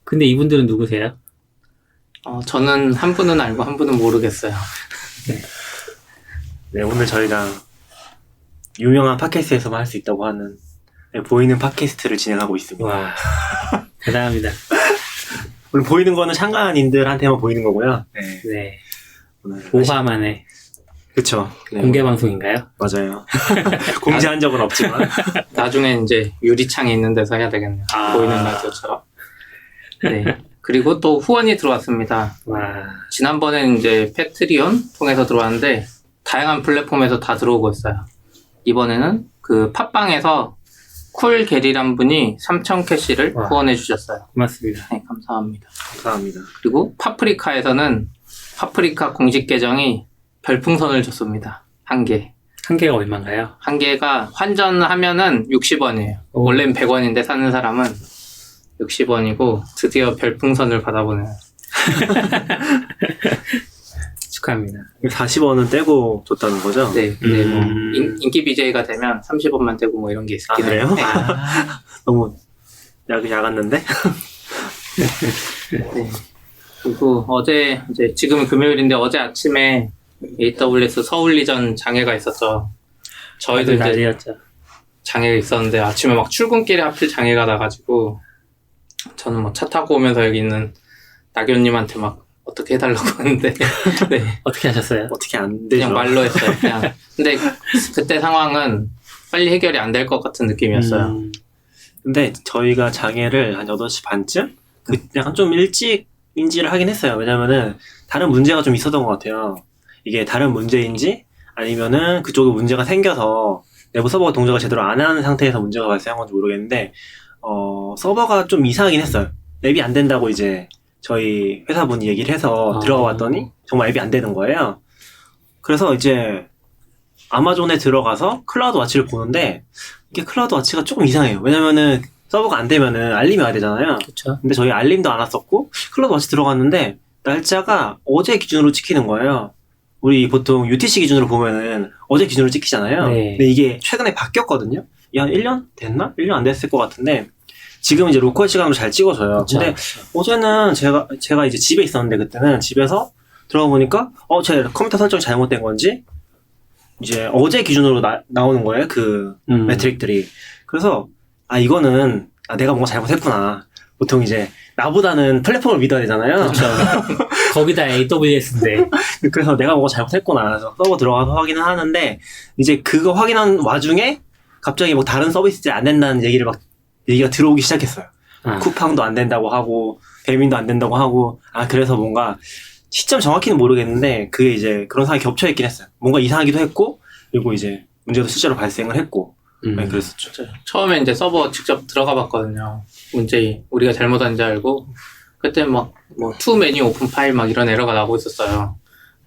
근데 이분들은 누구세요? 저는 한 분은 알고 한 분은 모르겠어요. 네, 오늘 저희가 유명한 팟캐스트에서만 할 수 있다고 하는 보이는 팟캐스트를 진행하고 있습니다. 와, 대단합니다. 오늘 보이는 거는 참가인들한테만 보이는 거고요. 네. 네. 오늘 5화 만에 그쵸. 네, 공개 방송인가요? 맞아요. 공지한 적은 없지만. 나중에 이제 유리창이 있는 데서 해야 되겠네요. 보이는 라디오처럼. 네. 그리고 또 후원이 들어왔습니다. 와, 지난번에는 이제 패트리온 통해서 들어왔는데 다양한 플랫폼에서 다 들어오고 있어요. 이번에는 그 팟빵에서 쿨 게리란 분이 3,000캐시를 와. 후원해 주셨어요. 고맙습니다. 네, 감사합니다. 감사합니다. 그리고 파프리카에서는 파프리카 공식 계정이 별풍선을 줬습니다. 한 개. 한 개가 얼마인가요? 한 개가 환전하면은 60원이에요. 오. 원래는 100원인데 사는 사람은 60원이고 드디어 별풍선을 받아보네요. 축하합니다. 40원은 떼고 줬다는 거죠? 네, 근데 뭐 음. 인기 BJ가 되면 30원만 떼고 뭐 이런 게 있긴 아, 그래요? 해요. 네. 너무 야갔는데? 네. 그리고 어제 이제 지금은 금요일인데 어제 아침에 AWS 서울리전 장애가 있었죠. 저희도 이제 난리였죠. 장애가 있었는데 아침에 막 출근길에 하필 장애가 나가지고 저는 뭐 차 타고 오면서 여기 있는 낙연님한테 막 어떻게 해달라고 하는데 네. 어떻게 하셨어요? 어떻게 안 되죠? 그냥 말로 했어요. 그냥. 근데 그때 상황은 빨리 해결이 안 될 것 같은 느낌이었어요. 근데 저희가 장애를 한 8시 반쯤? 약간 좀 일찍 인지를 하긴 했어요. 왜냐면은 다른 문제가 좀 있었던 것 같아요. 이게 다른 문제인지 아니면은 그쪽에 문제가 생겨서 내부 서버가 동작을 제대로 안 하는 상태에서 문제가 발생한 건지 모르겠는데 서버가 좀 이상하긴 했어요. 앱이 안 된다고 이제 저희 회사분이 얘기를 해서 들어가 봤더니 정말 앱이 안 되는 거예요. 그래서 이제 아마존에 들어가서 클라우드 와치를 보는데 이게 클라우드 와치가 조금 이상해요. 왜냐면은 서버가 안 되면은 알림이 와야 되잖아요. 그렇죠. 근데 저희 알림도 안 왔었고 클라우드 와치 들어갔는데 날짜가 어제 기준으로 찍히는 거예요. 우리 보통 UTC 기준으로 보면은 어제 기준으로 찍히잖아요. 네. 근데 이게 최근에 바뀌었거든요. 이게 한 1년 됐나? 1년 안 됐을 것 같은데 지금 이제 로컬 시간으로 잘 찍어줘요. 근데 어제는 제가 이제 집에 있었는데 그때는 집에서 들어가 보니까 제 컴퓨터 설정이 잘못된 건지 이제 어제 기준으로 나오는 거예요. 그 매트릭들이. 그래서 이거는 내가 뭔가 잘못했구나. 보통 이제 나보다는 플랫폼을 믿어야 되잖아요. 그렇죠. 거기다 AWS인데. 그래서 내가 뭔가 잘못했구나. 그래서 서버 들어가서 확인을 하는데 이제 그거 확인한 와중에 갑자기 뭐 다른 서비스들이 안 된다는 얘기가 들어오기 시작했어요. 쿠팡도 안 된다고 하고 배민도 안 된다고 하고 그래서 뭔가 시점 정확히는 모르겠는데 그게 이제 그런 상황이 겹쳐 있긴 했어요. 뭔가 이상하기도 했고 그리고 이제 문제도 실제로 발생을 했고 네, 그랬었죠. 처음에 이제 서버 직접 들어가 봤거든요. 문제 우리가 잘못한 줄 알고 그때 막 뭐 투 메뉴 오픈 파일 막 이런 에러가 나고 있었어요.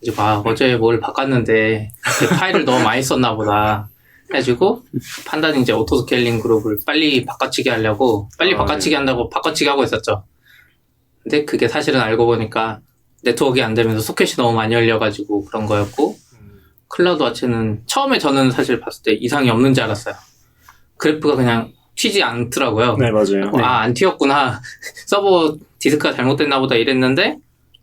이제 어제 뭘 바꿨는데 그 파일을 너무 많이 썼나 보다 해가지고 판단이 이제 오토스케일링 그룹을 빨리 바꿔치기 하려고 빨리 바꿔치기 한다고 바꿔치기 하고 있었죠. 근데 그게 사실은 알고 보니까 네트워크가 안 되면서 소켓이 너무 많이 열려가지고 그런 거였고 클라우드 와치는 처음에 저는 사실 봤을 때 이상이 없는 줄 알았어요. 그래프가 그냥 튀지 않더라고요. 네, 맞아요. 안 튀었구나. 서버 디스크가 잘못됐나 보다 이랬는데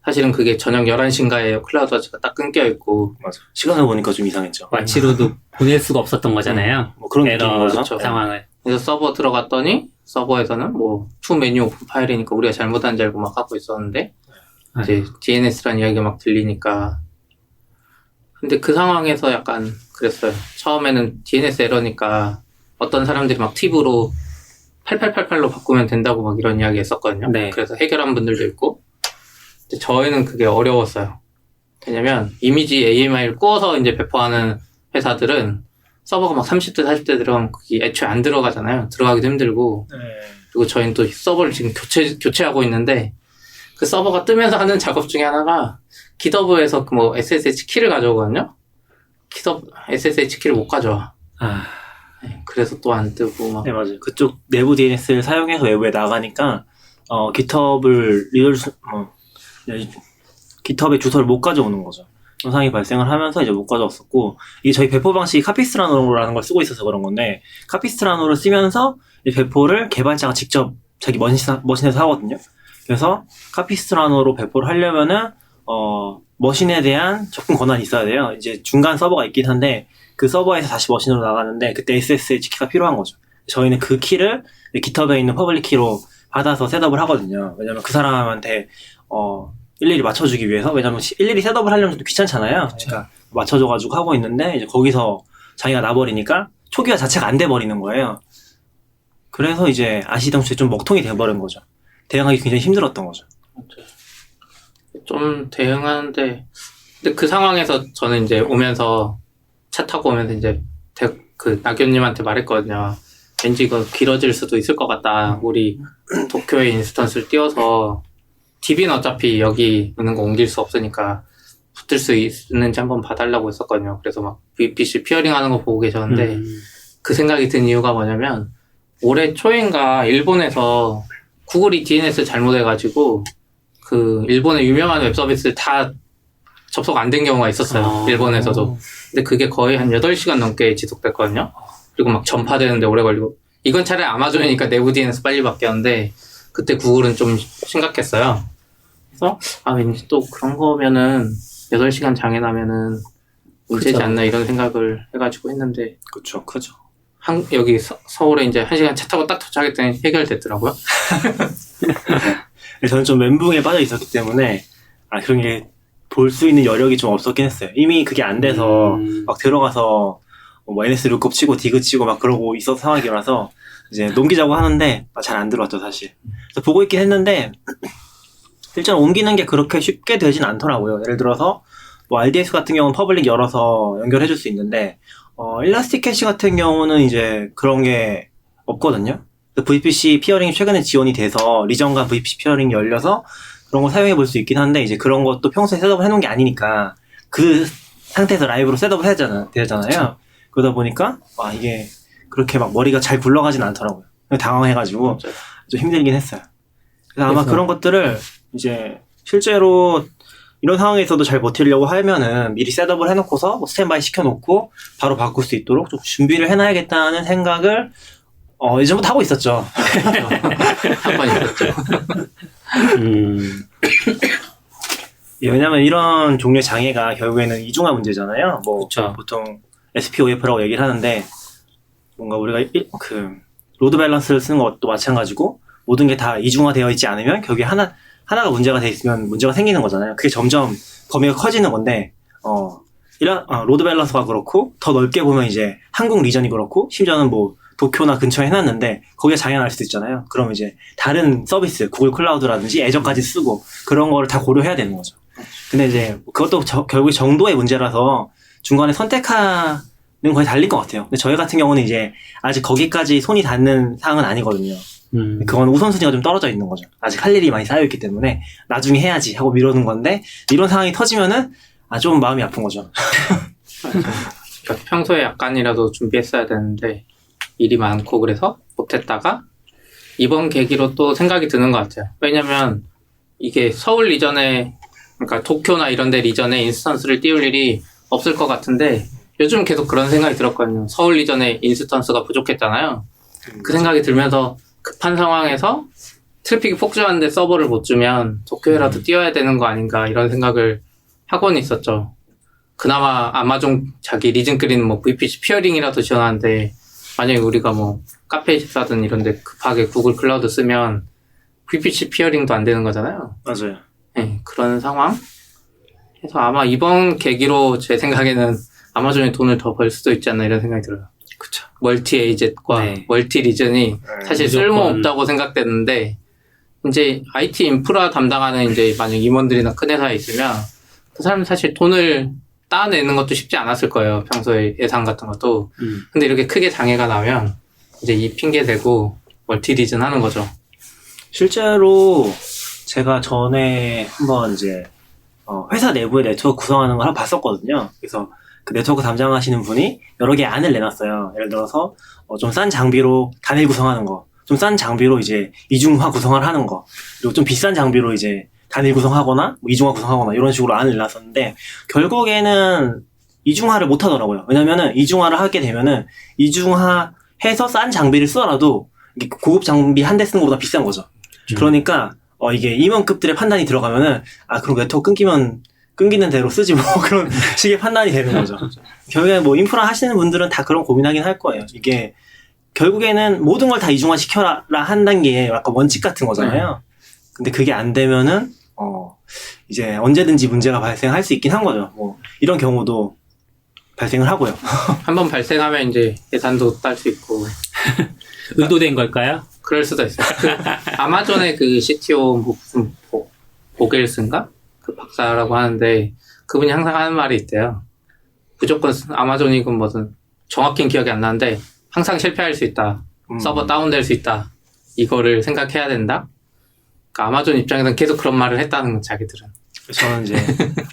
사실은 그게 저녁 11시인가에 클라우드 와치가 딱 끊겨있고 맞아. 시간을 보니까 좀 이상했죠. 와치로도 보낼 수가 없었던 거잖아요. 뭐 그런 에러 느낌인 거죠. 그렇죠. 상황을. 그래서 서버 들어갔더니 서버에서는 뭐 투 메뉴 오픈 파일이니까 우리가 잘못한 줄 알고 막 하고 있었는데 이제 DNS라는 이야기가 막 들리니까 근데 그 상황에서 약간 그랬어요. 처음에는 DNS 에러니까 어떤 사람들이 막 팁으로 8888로 바꾸면 된다고 막 이런 이야기 했었거든요. 네. 그래서 해결한 분들도 있고 근데 저희는 그게 어려웠어요. 왜냐면 이미지 AMI를 구워서 이제 배포하는 회사들은 서버가 막 30대 40대 들어가면 그게 애초에 안 들어가잖아요. 들어가기도 힘들고 그리고 저희는 또 서버를 지금 교체하고 있는데 그 서버가 뜨면서 하는 작업 중에 하나가 GitHub에서 뭐 SSH 키를 가져오거든요. GitHub SSH 키를 못 가져와. 네, 그래서 또 안 뜨고 막. 네, 맞아요. 그쪽 내부 DNS를 사용해서 외부에 나가니까 GitHub을 GitHub의 주소를 못 가져오는 거죠. 그런 상황이 발생을 하면서 이제 못 가져왔었고 이게 저희 배포 방식이 카피스트라노라는 걸 쓰고 있어서 그런 건데 카피스트라노를 쓰면서 이 배포를 개발자가 직접 자기 머신에서 하거든요. 그래서 카피스트라노로 배포를 하려면은 머신에 대한 접근 권한이 있어야 돼요. 이제 중간 서버가 있긴 한데 그 서버에서 다시 머신으로 나가는데 그때 SSH 키가 필요한 거죠. 저희는 그 키를 깃허브에 있는 퍼블릭 키로 받아서 셋업을 하거든요. 왜냐면 그 사람한테 일일이 맞춰주기 위해서. 왜냐면 일일이 셋업을 하려면 좀 귀찮잖아요. 그러니까 맞춰줘가지고 하고 있는데 이제 거기서 자기가 나버리니까 초기화 자체가 안 돼버리는 거예요. 그래서 이제 아시다시피 좀 먹통이 돼버린 거죠. 대응하기 굉장히 힘들었던 거죠. 좀 대응하는데, 근데 그 상황에서 저는 이제 오면서, 차 타고 오면서 이제 그 낙연님한테 말했거든요. 왠지 이거 길어질 수도 있을 것 같다. 우리 도쿄에 인스턴스를 띄워서, DB는 어차피 여기 있는 거 옮길 수 없으니까 붙을 수 있는지 한번 봐달라고 했었거든요. 그래서 막 VPC 피어링 하는 거 보고 계셨는데, 그 생각이 든 이유가 뭐냐면, 올해 초인가 일본에서 구글이 DNS 잘못해가지고 그 일본의 유명한 웹 서비스 다 접속 안 된 경우가 있었어요. 일본에서도. 근데 그게 거의 한 8시간 넘게 지속됐거든요. 그리고 막 전파되는데 오래 걸리고. 이건 차라리 아마존이니까 내부 DNS 빨리 바뀌었는데 그때 구글은 좀 심각했어요. 그래서 왠지 또 그런 거면은 8시간 장애나면은 문제지 그쵸. 않나 이런 생각을 해가지고 했는데 그쵸, 크죠. 여기 서울에 이제 1시간 차 타고 딱 도착했더니 해결됐더라고요. 저는 좀 멘붕에 빠져 있었기 때문에 그런 게 볼 수 있는 여력이 좀 없었긴 했어요. 이미 그게 안 돼서 막 들어가서 뭐 NS 룩업 치고 디그 치고 막 그러고 있었던 상황이라서 이제 넘기자고 하는데 잘 안 들어왔죠 사실. 그래서 보고 있긴 했는데 실제로 옮기는 게 그렇게 쉽게 되진 않더라고요. 예를 들어서 뭐 RDS 같은 경우는 퍼블릭 열어서 연결해 줄 수 있는데 일라스틱 캐시 같은 경우는 이제 그런 게 없거든요. VPC 피어링이 최근에 지원이 돼서 리전과 VPC 피어링이 열려서 그런 거 사용해 볼 수 있긴 한데 이제 그런 것도 평소에 셋업을 해놓은 게 아니니까 그 상태에서 라이브로 셋업을 해야 되잖아요. 그러다 보니까 이게 그렇게 막 머리가 잘 굴러가진 않더라고요. 당황해가지고 좀 힘들긴 했어요. 그래서 아마 그런 것들을 이제 실제로 이런 상황에서도 잘 버티려고 하면은 미리 셋업을 해놓고서 뭐 스탠바이 시켜놓고 바로 바꿀 수 있도록 좀 준비를 해놔야겠다는 생각을 예전부터 하고 있었죠. 한 번 있었죠. 왜냐면 이런 종류의 장애가 결국에는 이중화 문제잖아요. 뭐 그쵸. 보통 SPOF라고 얘기를 하는데 뭔가 우리가 로드 밸런스를 쓰는 것도 마찬가지고 모든 게 다 이중화되어 있지 않으면 결국에 하나가 문제가 돼 있으면 문제가 생기는 거잖아요. 그게 점점 범위가 커지는 건데 로드 밸런스가 그렇고 더 넓게 보면 이제 한국 리전이 그렇고 심지어는 뭐 도쿄나 근처에 해놨는데 거기에 장애가 날 수도 있잖아요. 그럼 이제 다른 서비스 구글 클라우드라든지 애저까지 쓰고 그런 거를 다 고려해야 되는 거죠. 근데 이제 그것도 결국에 정도의 문제라서 중간에 선택하는 거에 달릴 것 같아요. 근데 저희 같은 경우는 이제 아직 거기까지 손이 닿는 상황은 아니거든요. 그건 우선순위가 좀 떨어져 있는 거죠. 아직 할 일이 많이 쌓여있기 때문에 나중에 해야지 하고 미루는 건데 이런 상황이 터지면은 좀 마음이 아픈 거죠. 그러니까 평소에 약간이라도 준비했어야 되는데 일이 많고 그래서 못했다가 이번 계기로 또 생각이 드는 것 같아요. 왜냐면 이게 서울 리전에 그러니까 도쿄나 이런 데 리전에 인스턴스를 띄울 일이 없을 것 같은데 요즘 계속 그런 생각이 들었거든요. 서울 리전에 인스턴스가 부족했잖아요. 그 생각이 들면서 급한 상황에서 트래픽이 폭주하는데 서버를 못 주면 도쿄에라도 띄워야 되는 거 아닌가 이런 생각을 하고는 있었죠. 그나마 아마존 자기 리즌 뭐 VPC 피어링이라도 지원하는데 만약에 우리가 뭐 카페24든 이런 데 급하게 구글 클라우드 쓰면 VPC 피어링도 안 되는 거잖아요. 맞아요. 네, 그런 상황? 그래서 아마 이번 계기로 제 생각에는 아마존이 돈을 더 벌 수도 있지 않나 이런 생각이 들어요. 그쵸. 멀티 에이젯과 멀티 리전이 사실 무조건. 쓸모없다고 생각됐는데 이제 IT 인프라 담당하는 이제 만약 임원들이나 큰 회사에 있으면 그 사람은 사실 돈을 따내는 것도 쉽지 않았을 거예요. 평소에 예산 같은 것도. 근데 이렇게 크게 장애가 나면 이제 이 핑계 대고 멀티 리전 하는 거죠. 실제로 제가 전에 한번 이제 회사 내부의 네트워크 구성하는 걸 한번 봤었거든요. 그래서 그 네트워크 담당하시는 분이 여러 개 안을 내놨어요. 예를 들어서 좀 싼 장비로 단일 구성하는 거, 좀 싼 장비로 이제 이중화 구성을 하는 거, 그리고 좀 비싼 장비로 이제 단일 구성하거나 뭐 이중화 구성하거나 이런 식으로 안을 내놨었는데 결국에는 이중화를 못 하더라고요. 왜냐면은 이중화를 하게 되면은 이중화해서 싼 장비를 쓰더라도 이게 고급 장비 한 대 쓰는 것보다 비싼 거죠. 그러니까 이게 임원급들의 판단이 들어가면은 그럼 네트워크 끊기는 대로 쓰지 뭐 그런 식의 판단이 되는 거죠. 결국에 뭐 인프라 하시는 분들은 다 그런 고민하긴 할 거예요. 이게 결국에는 모든 걸 다 이중화 시켜라 한다는 게 약간 원칙 같은 거잖아요. 근데 그게 안 되면은 이제 언제든지 문제가 발생할 수 있긴 한 거죠. 뭐 이런 경우도 발생을 하고요. 한번 발생하면 이제 예산도 딸 수 있고. 의도된 걸까요? 그럴 수도 있어요. 아마존의 그 CTO 무슨 보겔스인가? 그 박사라고 하는데 그분이 항상 하는 말이 있대요. 무조건 아마존이건 뭐든 정확히는 기억이 안 나는데 항상 실패할 수 있다. 서버 다운될 수 있다. 이거를 생각해야 된다. 그러니까 아마존 입장에서는 계속 그런 말을 했다는 건 자기들은. 저는 이제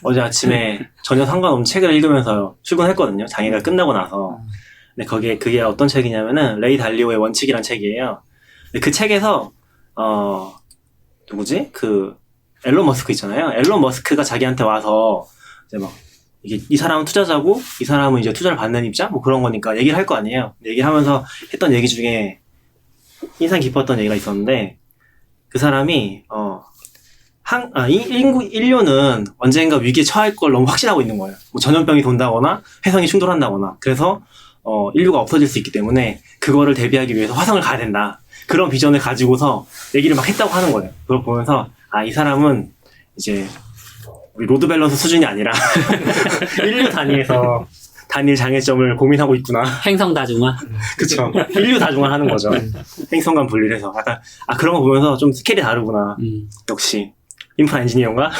어제 아침에 전혀 상관없는 책을 읽으면서 출근했거든요. 장애가 끝나고 나서. 근데 그게 어떤 책이냐면은 레이 달리오의 원칙이란 책이에요. 근데 그 책에서 누구지? 그 앨런 머스크 있잖아요. 앨런 머스크가 자기한테 와서 이제 막 이 사람은 투자자고 이 사람은 이제 투자를 받는 입장 뭐 그런 거니까 얘기를 할 거 아니에요. 얘기를 하면서 했던 얘기 중에 인상 깊었던 얘기가 있었는데 그 사람이 인류는 언젠가 위기에 처할 걸 너무 확신하고 있는 거예요. 뭐 전염병이 돈다거나 해성이 충돌한다거나 그래서 인류가 없어질 수 있기 때문에 그거를 대비하기 위해서 화성을 가야 된다. 그런 비전을 가지고서 얘기를 막 했다고 하는 거예요. 그걸 보면서 이 사람은 이제 우리 로드 밸런스 수준이 아니라 인류 단위에서 단일 장애점을 고민하고 있구나. 행성 다중화. 그쵸. 인류 다중화 하는 거죠. 행성간 분리를 해서. 약간, 그런 거 보면서 좀 스케일이 다르구나. 역시. 인프라 엔지니어인가?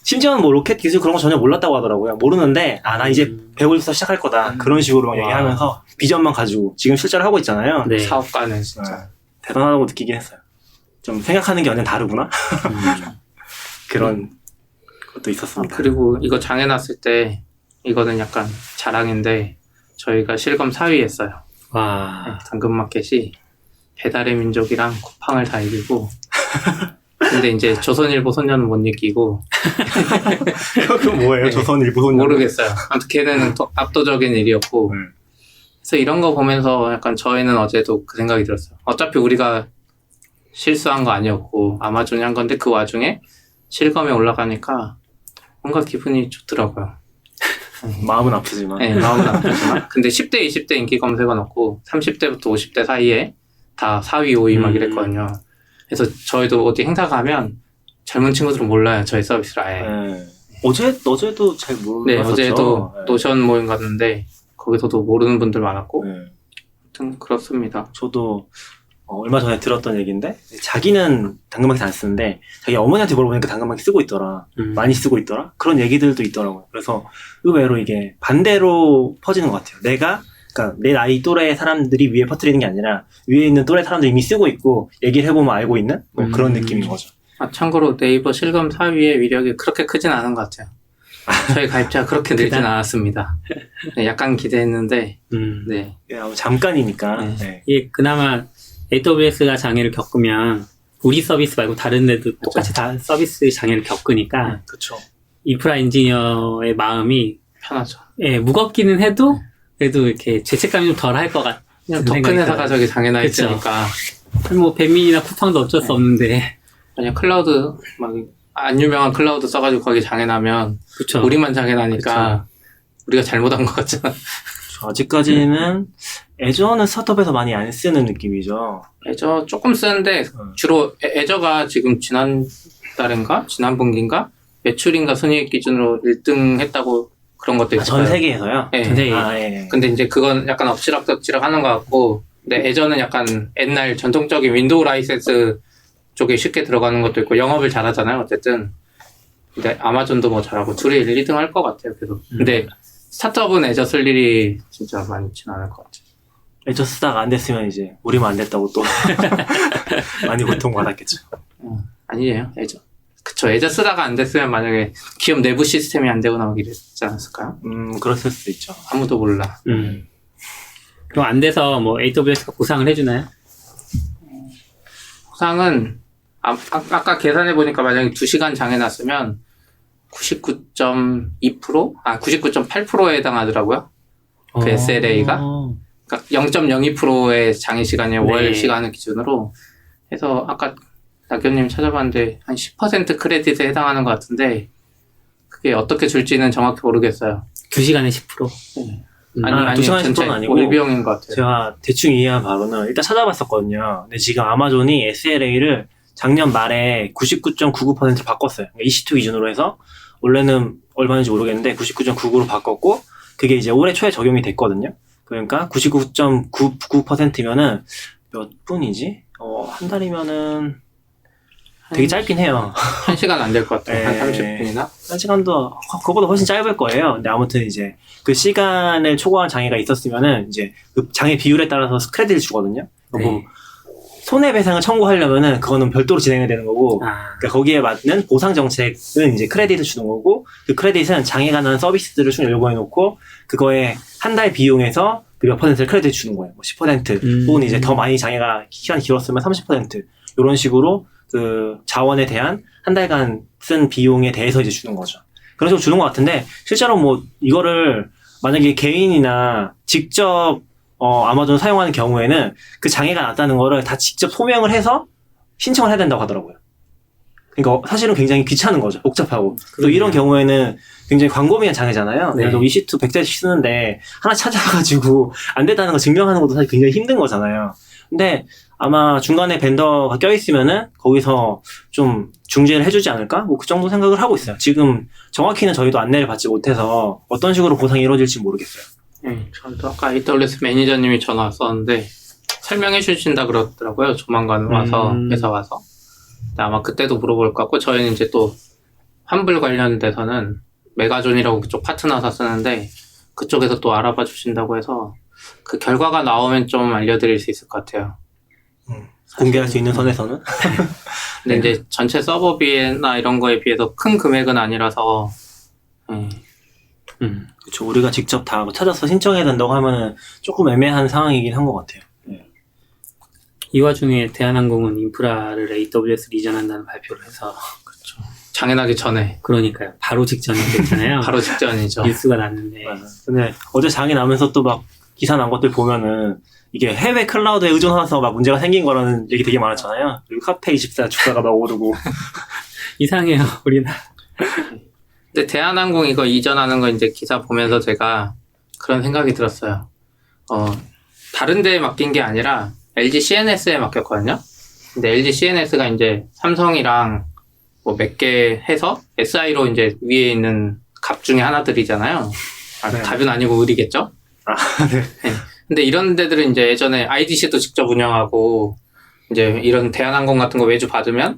심지어는 뭐 로켓 기술 그런 거 전혀 몰랐다고 하더라고요. 모르는데, 나 이제 배우면서 시작할 거다. 그런 식으로 얘기하면서 비전만 가지고 지금 실제로 하고 있잖아요. 네. 사업가는 진짜. 대단하다고 느끼긴 했어요. 좀 생각하는 게 완전 다르구나. 그런 것도 있었습니다. 그리고 이거 장애 났을 때 이거는 약간 자랑인데 저희가 실검 4위 했어요. 와. 당근마켓이 배달의 민족이랑 쿠팡을 다 이기고 근데 이제 조선일보 손녀는 못 이기고 그건 뭐예요? 조선일보 손녀? 모르겠어요. 아무튼 걔는 압도적인 일이었고 그래서 이런 거 보면서 약간 저희는 어제도 그 생각이 들었어요. 어차피 우리가 실수한 거 아니었고 아마존이 한 건데 그 와중에 실검에 올라가니까 뭔가 기분이 좋더라고요. 마음은 아프지만. 네, 마음은 아프지만. 근데 10대, 20대 인기 검색어 넣고 30대부터 50대 사이에 다 4위, 5위 막 이랬거든요. 그래서 저희도 어디 행사 가면 젊은 친구들은 몰라요. 저희 서비스를 아예. 어제도 잘 몰랐었죠. 네, 어제도 노션 모임 갔는데 거기서도 모르는 분들 많았고. 아무튼 그렇습니다. 저도 얼마 전에 들었던 얘기인데 자기는 당근마켓 안 쓰는데 자기 어머니한테 물어보니까 당근마켓 쓰고 있더라. 많이 쓰고 있더라. 그런 얘기들도 있더라고요. 그래서 의외로 이게 반대로 퍼지는 것 같아요. 그러니까 내 나이 또래 사람들이 위에 퍼뜨리는 게 아니라 위에 있는 또래 사람들이 이미 쓰고 있고 얘기를 해보면 알고 있는 뭐 그런 느낌인 거죠. 참고로 네이버 실검 4위의 위력이 그렇게 크진 않은 것 같아요. 저희 가입자가 그렇게 늘진 않았습니다. 네, 약간 기대했는데 네. 잠깐이니까. 네. 이게 그나마 AWS가 장애를 겪으면 우리 서비스 말고 다른 데도 똑같이 다 서비스 장애를 겪으니까 그렇죠. 인프라 엔지니어의 마음이 편하죠. 예, 무겁기는 해도 그래도 이렇게 죄책감이 좀 덜 할 것 같아요. 더 큰 회사가 저기 장애나 있으니까. 뭐 밴민이나 쿠팡도 어쩔 수 없는데. 만약 클라우드 막 안 유명한 클라우드 써가지고 거기 장애 나면 그쵸. 우리만 장애 나니까 우리가 잘못한 것 같잖아. 아직까지는 애저는 스타트업에서 많이 안 쓰는 느낌이죠. 애저 조금 쓰는데 주로 애저가 지금 지난달인가 지난 분기인가 매출인가 순이익 기준으로 1등 했다고 그런 것도 있어요. 전 세계에서요? 네. 전 세계. 예. 근데 이제 그건 약간 엎치락뒤치락 하는 것 같고 근데 애저는 약간 옛날 전통적인 윈도우 라이센스 쪽에 쉽게 들어가는 것도 있고 영업을 잘하잖아요. 어쨌든 근데 아마존도 뭐 잘하고 둘이 1, 2등 할 것 같아요. 계속. 근데 스타트업은 애저 쓸 일이 진짜 많지는 않을 것 같아요. 애저 쓰다가 안 됐으면 이제 우리만 안 됐다고 또 많이 고통받았겠죠. 아니에요. 애저. 그쵸. 애저 쓰다가 안 됐으면 만약에 기업 내부 시스템이 안 되거나 막 이랬지 않았을까요? 그랬을 수도 있죠. 아무도 몰라. 그럼 안 돼서 뭐 AWS가 보상을 해주나요? 보상은 아까 계산해보니까 만약에 2시간 장애 났으면 99.2%? 99.8%에 해당하더라고요. 그 SLA가. 그러니까 0.02%의 장애 시간이에요. 네. 월 시간을 기준으로 해서 아까 낙교님 찾아봤는데 한 10% 크레딧에 해당하는 것 같은데 그게 어떻게 줄지는 정확히 모르겠어요. 2시간에 10%. 아, 2시간에 10%는 아니고 월비용인 것 같아요. 제가 대충 이해한 바로는 일단 찾아봤었거든요. 근데 지금 아마존이 SLA를 작년 말에 99.99% 바꿨어요. EC2 기준으로 해서 원래는 얼마인지 모르겠는데 99.99로 바꿨고 그게 이제 올해 초에 적용이 됐거든요. 그러니까 99.99%면은 몇 분이지? 한 달이면은 되게 짧긴 해요. 1시간 안 될 것 같아요. 한 네. 30분이나? 1시간도 그거보다 훨씬 짧을 거예요. 근데 아무튼 이제 그 시간을 초과한 장애가 있었으면은 이제 그 장애 비율에 따라서 크레딧을 주거든요. 뭐 손해배상을 청구하려면은 그거는 별도로 진행이 되는 거고 그러니까 거기에 맞는 보상 정책은 이제 크레딧을 주는 거고 그 크레딧은 장애가 난 서비스들을 쭉 요구해 놓고 그거에 한 달 비용에서 그 몇 퍼센트를 크레딧 주는 거예요. 뭐 10% 혹은 이제 더 많이 장애가 시간이 길었으면 30% 이런 식으로 그 자원에 대한 한 달간 쓴 비용에 대해서 이제 주는 거죠. 그런 식으로 주는 것 같은데 실제로 뭐 이거를 만약에 개인이나 직접 아마존 사용하는 경우에는 그 장애가 났다는 거를 다 직접 소명을 해서 신청을 해야 된다고 하더라고요. 그러니까 사실은 굉장히 귀찮은 거죠. 복잡하고. 또 이런 경우에는 굉장히 광범위한 장애잖아요. 네. 그래서 EC2 100자씩 쓰는데 하나 찾아가지고 안 됐다는 거 증명하는 것도 사실 굉장히 힘든 거잖아요. 근데 아마 중간에 벤더가 껴있으면은 거기서 좀 중재를 해주지 않을까? 뭐 그 정도 생각을 하고 있어요. 지금 정확히는 저희도 안내를 받지 못해서 어떤 식으로 보상이 이루어질지 모르겠어요. 저도 아까 AWS 매니저님이 전화 왔었는데 설명해 주신다 그러더라고요. 조만간 와서 회사 와서. 근데 아마 그때도 물어볼 것 같고 저희는 이제 또 환불 관련돼서는 메가존이라고 그쪽 파트너사 쓰는데 그쪽에서 또 알아봐 주신다고 해서 그 결과가 나오면 좀 알려드릴 수 있을 것 같아요. 공개할 수 있는 선에서는. 근데 이제 전체 서버비나 이런 거에 비해서 큰 금액은 아니라서 그렇죠. 우리가 직접 다 찾아서 신청해야 된다고 하면은 조금 애매한 상황이긴 한 것 같아요. 이 와중에 대한항공은 인프라를 AWS로 이전한다는 발표를 해서 장애 나기 전에 그러니까요. 바로 직전에 됐잖아요. 바로 직전이죠. 뉴스가 났는데 맞아. 근데 어제 장애 나면서 또 막 기사 난 것들 보면은 이게 해외 클라우드에 의존해서 막 문제가 생긴 거라는 얘기 되게 많았잖아요. 그리고 카페24 주가가 막 오르고. 이상해요. 우리나라. 근데 대한항공 이거 이전하는 거 이제 기사 보면서 제가 그런 생각이 들었어요. 다른 데에 맡긴 게 아니라 LG CNS에 맡겼거든요. 근데 LG CNS가 이제 삼성이랑 뭐 몇 개 해서 SI로 이제 위에 있는 갑 중에 하나들이잖아요. 네. 갑은 아니고 을이겠죠? 네. 근데 이런 데들은 이제 예전에 IDC도 직접 운영하고 이제 이런 대한항공 같은 거 외주 받으면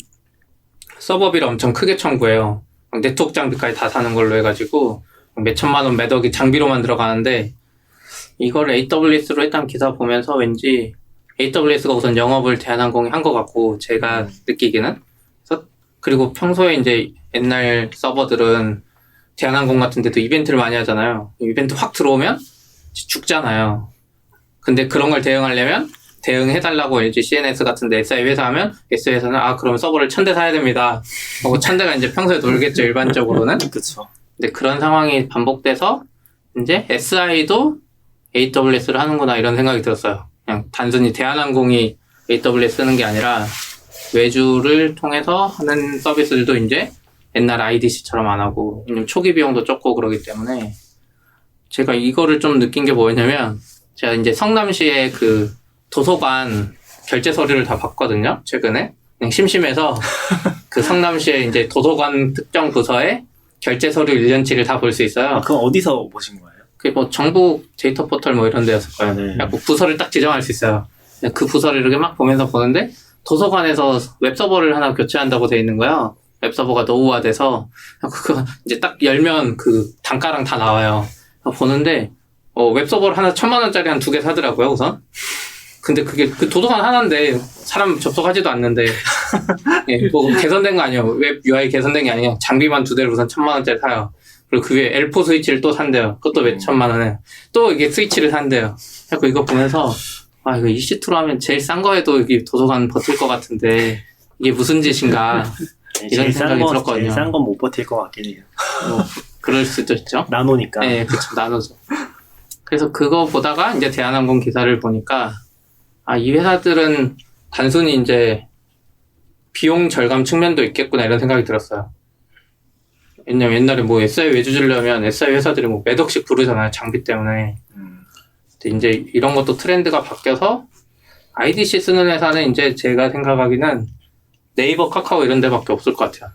서버비를 엄청 크게 청구해요. 네트워크 장비까지 다 사는 걸로 해가지고 몇 천만 원, 몇 억이 장비로만 들어가는데 이걸 AWS로 했다는 기사 보면서 왠지 AWS가 우선 영업을 대한항공이 한 것 같고 제가 느끼기는 그래서 그리고 평소에 이제 옛날 서버들은 대한항공 같은 데도 이벤트를 많이 하잖아요. 이벤트 확 들어오면 죽잖아요. 근데 그런 걸 대응하려면 대응해달라고 LG CNS 같은데 SI 회사 하면 SI 회사는 그럼 서버를 1000대 사야 됩니다. 하고 1000대가 이제 평소에 놀겠죠, 일반적으로는. 그쵸. 근데 그런 상황이 반복돼서 이제 SI도 AWS를 하는구나 이런 생각이 들었어요. 그냥 단순히 대한항공이 AWS 쓰는 게 아니라 외주를 통해서 하는 서비스들도 이제 옛날 IDC처럼 안 하고 왜냐면 초기 비용도 적고 그러기 때문에 제가 이거를 좀 느낀 게 뭐였냐면 제가 이제 성남시의 그 도서관 결제 서류를 다 봤거든요. 최근에 그냥 심심해서 그 성남시의 이제 도서관 특정 부서에 결제 서류 1년치를 다 볼 수 있어요. 그건 어디서 보신 거예요? 그게 뭐 정부 데이터 포털 뭐 이런 데였을 거예요. 네. 뭐 부서를 딱 지정할 수 있어요. 그 부서를 이렇게 막 보면서 보는데 도서관에서 웹서버를 하나 교체한다고 돼 있는 거예요. 웹서버가 노후화돼서 그거 이제 딱 열면 그 단가랑 다 나와요. 보는데 웹서버를 하나 1000만 원짜리 한 2개 사더라고요, 우선. 근데 그게 그 도서관 하나인데 사람 접속하지도 않는데 예, 뭐 개선된 거 아니에요. 웹 UI 개선된 게 아니에요. 장비만 2대를 우선 1000만 원짜리 사요. 그리고 그 위에 L4 스위치를 또 산대요. 그것도 몇 천만 원에. 또 이게 스위치를 산대요. 그래서 이거 보면서 이거 EC2로 하면 제일 싼 거에도 이게 도서관 버틸 것 같은데 이게 무슨 짓인가 이런 생각이 들었거든요. 제일 싼 건 못 버틸 것 같긴 해요. 뭐 그럴 수도 있죠. 나노니까. 네, 그렇죠. 나눠서. 그래서 그거 보다가 이제 대한항공 기사를 보니까 이 회사들은 단순히 이제 비용 절감 측면도 있겠구나 이런 생각이 들었어요. 왜냐면 옛날에 뭐 SI 외주 주려면 SI 회사들이 뭐 몇 억씩 부르잖아요. 장비 때문에. 근데 이제 이런 것도 트렌드가 바뀌어서 IDC 쓰는 회사는 이제 제가 생각하기는 네이버, 카카오 이런 데밖에 없을 것 같아요.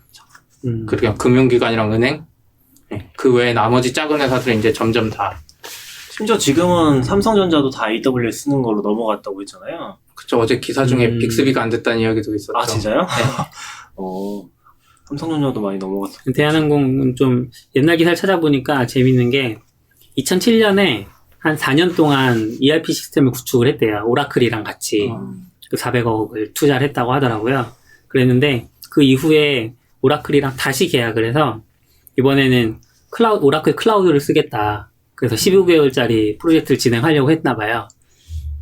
그리고 금융기관이랑 은행. 네. 그 외에 나머지 작은 회사들은 이제 점점 다. 심지어 지금은 삼성전자도 다 AWS 쓰는 걸로 넘어갔다고 했잖아요. 그쵸. 어제 기사 중에 빅스비가 안 됐다는 이야기도 있었죠. 아, 진짜요? 네. 삼성전자도 많이 넘어갔어. 대한항공은 좀 옛날 기사를 찾아보니까 재밌는 게 2007년에 한 4년 동안 ERP 시스템을 구축을 했대요. 오라클이랑 같이 그 400억을 투자를 했다고 하더라고요. 그랬는데 그 이후에 오라클이랑 다시 계약을 해서 이번에는 오라클 클라우드를 쓰겠다. 그래서 15개월짜리 프로젝트를 진행하려고 했나 봐요.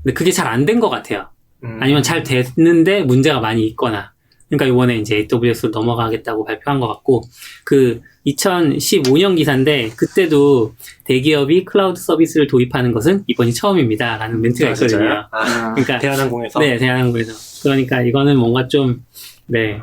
근데 그게 잘 안 된 것 같아요. 아니면 잘 됐는데 문제가 많이 있거나. 그러니까 이번에 이제 AWS로 넘어가겠다고 발표한 것 같고, 그 2015년 기사인데 그때도 대기업이 클라우드 서비스를 도입하는 것은 이번이 처음입니다. 라는 멘트가 있거든요. 그러니까 대한항공에서? 네, 대한항공에서. 그러니까 이거는 뭔가 좀, 네.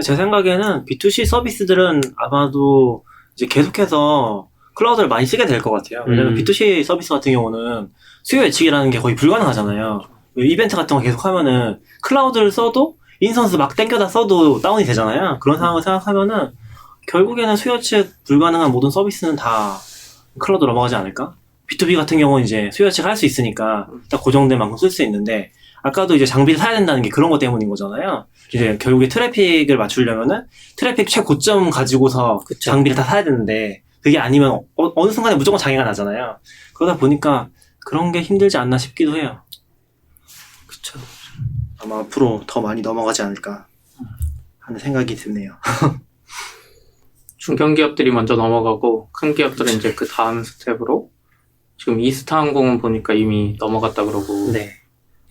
제 생각에는 B2C 서비스들은 아마도 이제 계속해서 클라우드를 많이 쓰게 될 것 같아요. 왜냐면 B2C 서비스 같은 경우는 수요 예측이라는 게 거의 불가능하잖아요. 이벤트 같은 거 계속 하면은 클라우드를 써도 인선수 막 땡겨다 써도 다운이 되잖아요. 그런 상황을 생각하면은 결국에는 수요 예측 불가능한 모든 서비스는 다 클라우드로 넘어가지 않을까? B2B 같은 경우는 이제 수요 예측 할 수 있으니까 딱 고정된 만큼 쓸 수 있는데, 아까도 이제 장비를 사야 된다는 게 그런 것 때문인 거잖아요. 이제 결국에 트래픽을 맞추려면은 트래픽 최고점 가지고서 그쵸. 장비를 다 사야 되는데, 그게 아니면 어느 순간에 무조건 장애가 나잖아요. 그러다 보니까 그런 게 힘들지 않나 싶기도 해요. 그쵸. 아마 앞으로 더 많이 넘어가지 않을까 하는 생각이 드네요. 중견기업들이 먼저 넘어가고 큰 기업들은 이제 그 다음 스텝으로 지금 이스타항공은 보니까 이미 넘어갔다 그러고. 네.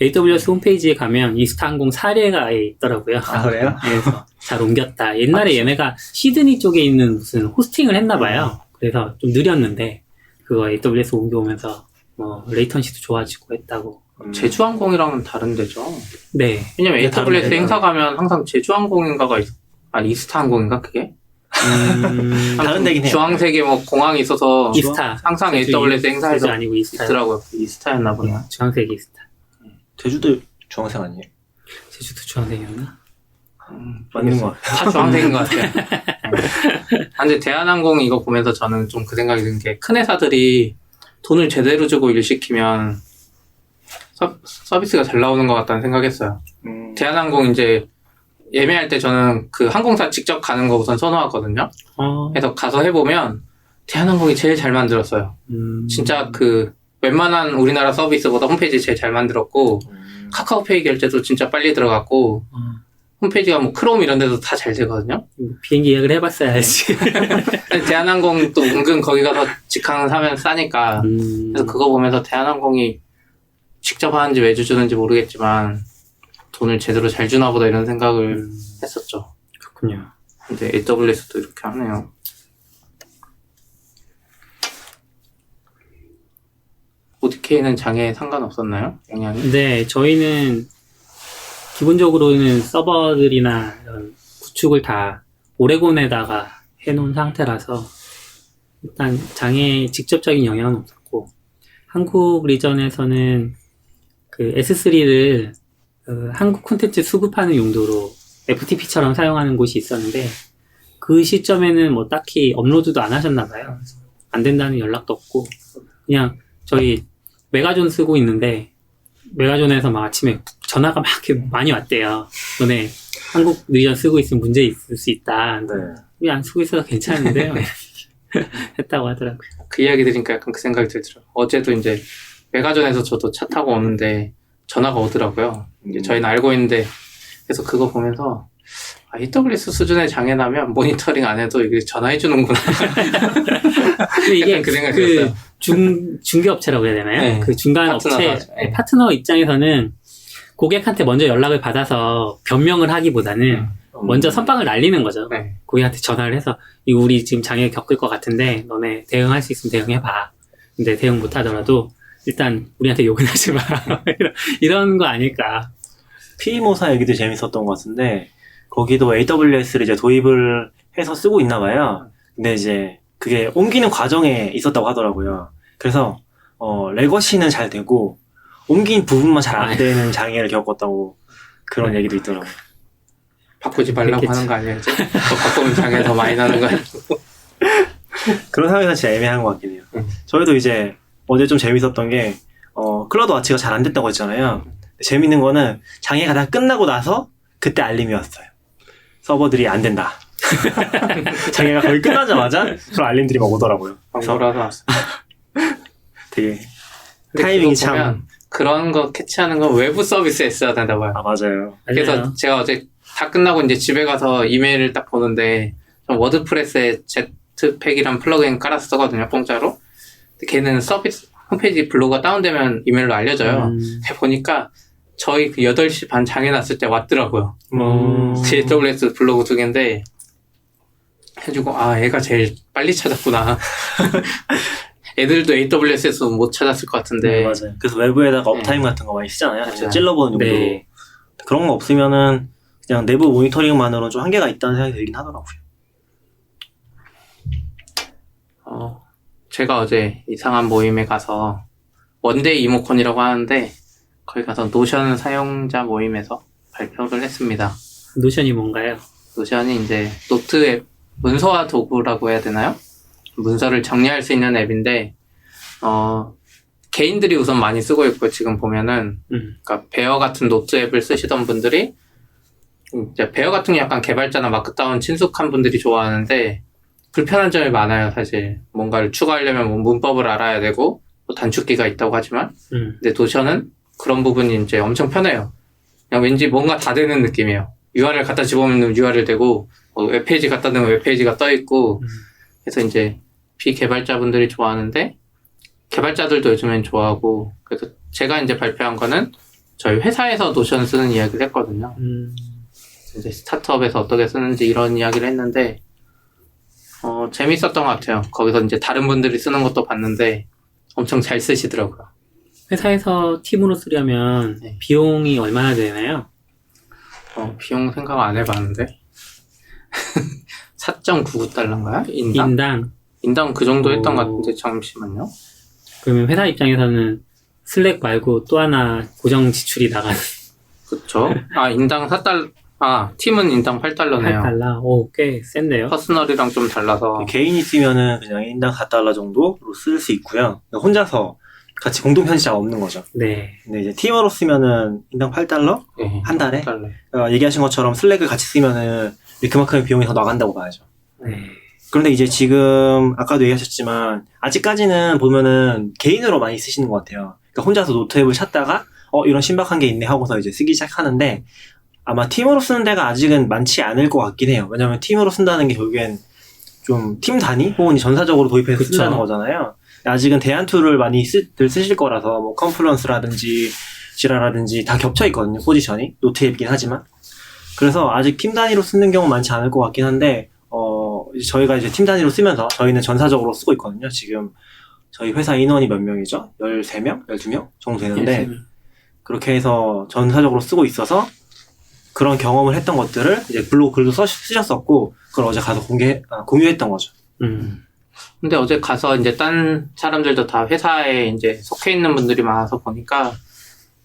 AWS 홈페이지에 가면 이스타항공 사례가 아예 있더라고요. 아, 그래요? 그래서 잘 옮겼다. 옛날에 얘네가 시드니 쪽에 있는 무슨 호스팅을 했나 봐요. 그래서 좀 느렸는데 그거 AWS 옮겨오면서 뭐 레이턴시도 좋아지고 했다고. 제주항공이랑은 다른 데죠. 네. 왜냐면 이게 다른 AWS 데죠. 행사 가면 항상 제주항공인가가 아니 이스타항공인가 그게? 다른 데긴 해요. 주황색에 뭐 공항이 있어서 이스타. 항상 제주 AWS 제주 행사에서 아니고 이스타. 있더라고요. 이스타였나 보네요. 주황색 이스타. 제주도 주황색 아니에요? 제주도 주황색이었나? 맞는 것 같아요. 다 주황색인 것 같아요. 근데 대한항공 이거 보면서 저는 좀 그 생각이 든 게, 큰 회사들이 돈을 제대로 주고 일 시키면 서비스가 잘 나오는 것 같다는 생각했어요. 대한항공 이제 예매할 때 저는 그 항공사 직접 가는 거 우선 선호하거든요. 그래서 가서 해보면 대한항공이 제일 잘 만들었어요. 진짜 그 웬만한 우리나라 서비스보다 홈페이지 제일 잘 만들었고, 카카오페이 결제도 진짜 빨리 들어갔고, 홈페이지가 뭐 크롬 이런 데도 다 잘 되거든요. 비행기 예약을 해봤어야 알지. 대한항공 또 은근 거기 가서 직항 사면 싸니까. 그래서 그거 보면서 대한항공이 직접 하는지 외주 주는지 모르겠지만 돈을 제대로 잘 주나 보다 이런 생각을 했었죠. 그렇군요. 근데 AWS도 이렇게 하네요. ODK는 장애에 상관없었나요? 영향이? 네, 저희는 기본적으로는 서버들이나 이런 구축을 다 오레곤에다가 해놓은 상태라서 일단 장애에 직접적인 영향은 없었고, 한국 리전에서는 그 S3를 한국 콘텐츠 수급하는 용도로 FTP처럼 사용하는 곳이 있었는데, 그 시점에는 뭐 딱히 업로드도 안 하셨나 봐요. 안 된다는 연락도 없고, 그냥 저희 메가존 쓰고 있는데 메가존에서 막 아침에 전화가 막 이렇게 많이 왔대요. 너네 한국 리전 쓰고 있으면 문제 있을 수 있다. 우리 안 쓰고 있어서 괜찮은데요. 했다고 하더라고요. 그 이야기 들으니까 약간 그 생각이 들더라고요. 어제도 이제 메가존에서 저도 차 타고 오는데 전화가 오더라고요. 이제 저희는 알고 있는데, 그래서 그거 보면서 AWS 수준의 장애나면 모니터링 안 해도 이게 전화해주는구나. 근데 이게 그 생각이 들었어요. 중개업체라고 해야 되나요? 네. 그 중간 파트너죠. 업체, 네. 파트너 입장에서는 고객한테 먼저 연락을 받아서 변명을 하기보다는 먼저 선빵을 날리는 거죠. 네. 고객한테 전화를 해서 이거 우리 지금 장애 겪을 것 같은데 너네 대응할 수 있으면 대응해봐. 근데 대응 못 하더라도 일단 우리한테 욕은 하지 마. 이런 거 아닐까. P모사 얘기도 재밌었던 것 같은데 거기도 AWS를 이제 도입을 해서 쓰고 있나 봐요. 근데 이제 그게 옮기는 과정에 있었다고 하더라고요. 그래서 레거시는 잘 되고 옮긴 부분만 잘 안 되는 장애를 겪었다고 그런 얘기도 있더라고요. 바꾸지 말라고 그렇겠지. 하는 거 아니에요? 이제? 더 바꾸면 장애 더 많이 나는 거 아니에요? 그런 상황에서 진짜 애매한 것 같긴 해요. 저희도 이제 어제 좀 재밌었던 게 클라우드 와치가 잘 안 됐다고 했잖아요. 재밌는 거는 장애가 다 끝나고 나서 그때 알림이 왔어요. 서버들이 안 된다. 장애가 거의 끝나자마자 그런 알림들이 막 오더라고요. 그래서 광고라서 왔어요. 되게 근데 타이밍이 그거 보면 참. 그런 거 캐치하는 건 외부 서비스에 써야 된다 봐요. 아, 맞아요. 그래서 맞아요. 제가 어제 다 끝나고 이제 집에 가서 이메일을 딱 보는데 좀 워드프레스에 제트팩이란 플러그인 깔아서 쓰거든요, 공짜로. 근데 걔는 서비스 홈페이지 블로그가 다운되면 이메일로 알려줘요. 보니까 저희 그 8시 반 장애 났을 때 왔더라고요. AWS 블로그 2개인데 해주고 애가 제일 빨리 찾았구나. 애들도 AWS에서 못 찾았을 것 같은데 네, 맞아요. 그래서 외부에다가 업타임 같은 거 많이 쓰잖아요. 맞아요. 진짜 찔러보는 용도로. 네. 그런 거 없으면은 그냥 내부 모니터링만으로는 좀 한계가 있다는 생각이 들긴 하더라고요. 제가 어제 이상한 모임에 가서 원데이 이모콘이라고 하는데 거기 가서 노션 사용자 모임에서 발표를 했습니다. 노션이 뭔가요? 노션이 이제 노트 앱 문서화 도구라고 해야 되나요? 문서를 정리할 수 있는 앱인데 개인들이 우선 많이 쓰고 있고 지금 보면은 그러니까 베어 같은 노트 앱을 쓰시던 분들이 이제 베어 같은 게 약간 개발자나 마크다운 친숙한 분들이 좋아하는데 불편한 점이 많아요. 사실 뭔가를 추가하려면 뭐 문법을 알아야 되고 뭐 단축키가 있다고 하지만 근데 노션은 그런 부분이 이제 엄청 편해요. 그냥 왠지 뭔가 다 되는 느낌이에요. URL 갖다 집어넣으면 URL 되고 웹페이지 갖다 넣으면 웹페이지가 떠 있고 그래서 이제 비개발자분들이 좋아하는데 개발자들도 요즘엔 좋아하고 그래서 제가 이제 발표한 거는 저희 회사에서 노션 쓰는 이야기를 했거든요. 이제 스타트업에서 어떻게 쓰는지 이런 이야기를 했는데 재밌었던 것 같아요. 거기서 이제 다른 분들이 쓰는 것도 봤는데 엄청 잘 쓰시더라고요. 회사에서 팀으로 쓰려면 네. 비용이 얼마나 되나요? 비용 생각 안 해봤는데 4.99달러인가요? 인당 그 정도 했던 것 같은데 잠시만요. 그러면 회사 입장에서는 슬랙 말고 또 하나 고정 지출이 나가는 그쵸? 인당 4달러. 팀은 인당 8달러네요. 8달러? 오, 꽤 센데요? 퍼스널이랑 좀 달라서. 개인이 쓰면은 그냥 인당 4달러 정도로 쓸 수 있고요. 혼자서 같이 공동 편집자가 없는 거죠. 네. 근데 이제 팀으로 쓰면은 인당 8달러? 네, 한 달에? 8달러. 얘기하신 것처럼 슬랙을 같이 쓰면은 그만큼의 비용이 더 나간다고 봐야죠. 네. 그런데 이제 지금 아까도 얘기하셨지만 아직까지는 보면은 개인으로 많이 쓰시는 것 같아요. 그러니까 혼자서 노트 앱을 찾다가 이런 신박한 게 있네 하고서 이제 쓰기 시작하는데 아마 팀으로 쓰는 데가 아직은 많지 않을 것 같긴 해요. 왜냐면 팀으로 쓴다는 게 결국엔 좀 팀 단위 혹은 전사적으로 도입해서 그쵸. 쓴다는 거잖아요. 아직은 대안 툴을 많이 쓰실 거라서 뭐 컨플루언스라든지 지라라든지 다 겹쳐 있거든요. 포지션이 노트 앱이긴 하지만 그래서 아직 팀 단위로 쓰는 경우 많지 않을 것 같긴 한데 이제 저희가 이제 팀 단위로 쓰면서 저희는 전사적으로 쓰고 있거든요. 지금 저희 회사 인원이 몇 명이죠? 13명? 12명 정도 되는데 그렇게 해서 전사적으로 쓰고 있어서 그런 경험을 했던 것들을 이제 블로그 글도 쓰셨었고 그걸 어제 가서 공유했던 거죠. 근데 어제 가서 이제 딴 사람들도 다 회사에 이제 속해 있는 분들이 많아서 보니까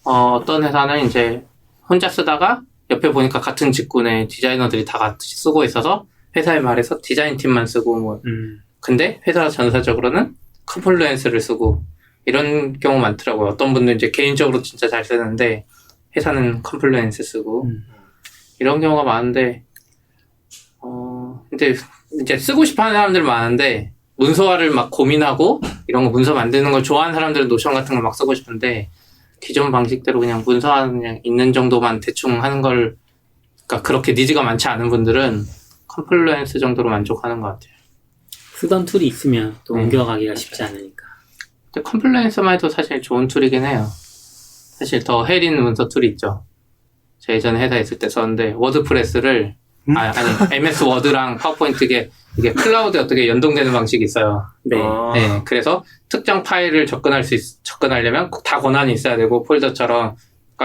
어떤 회사는 이제 혼자 쓰다가 옆에 보니까 같은 직군의 디자이너들이 다 같이 쓰고 있어서 회사에 말해서 디자인 팀만 쓰고 뭐 근데 회사 전사적으로는 컨플루엔스를 쓰고 이런 경우 많더라고요. 어떤 분들은 이제 개인적으로 진짜 잘 쓰는데 회사는 컨플루엔스 쓰고 이런 경우가 많은데 근데 이제 쓰고 싶어하는 사람들 많은데 문서화를 막 고민하고 이런 거 문서 만드는 걸 좋아하는 사람들은 노션 같은 걸 막 쓰고 싶은데 기존 방식대로 그냥 문서화 그냥 있는 정도만 대충 하는 걸 그러니까 그렇게 니즈가 많지 않은 분들은 컨플루엔스 정도로 만족하는 것 같아요. 쓰던 툴이 있으면 또 옮겨가기가 쉽지 않으니까. 근데 컨플루엔스만 해도 사실 좋은 툴이긴 해요. 사실 더 헬인 문서 툴이 있죠. 제가 예전에 회사에 있을 때 썼는데 워드프레스를 아니 MS 워드랑 파워포인트 이게 클라우드에 어떻게 연동되는 방식이 있어요. 네. 네, 그래서 특정 파일을 접근하려면 다 권한이 있어야 되고 폴더처럼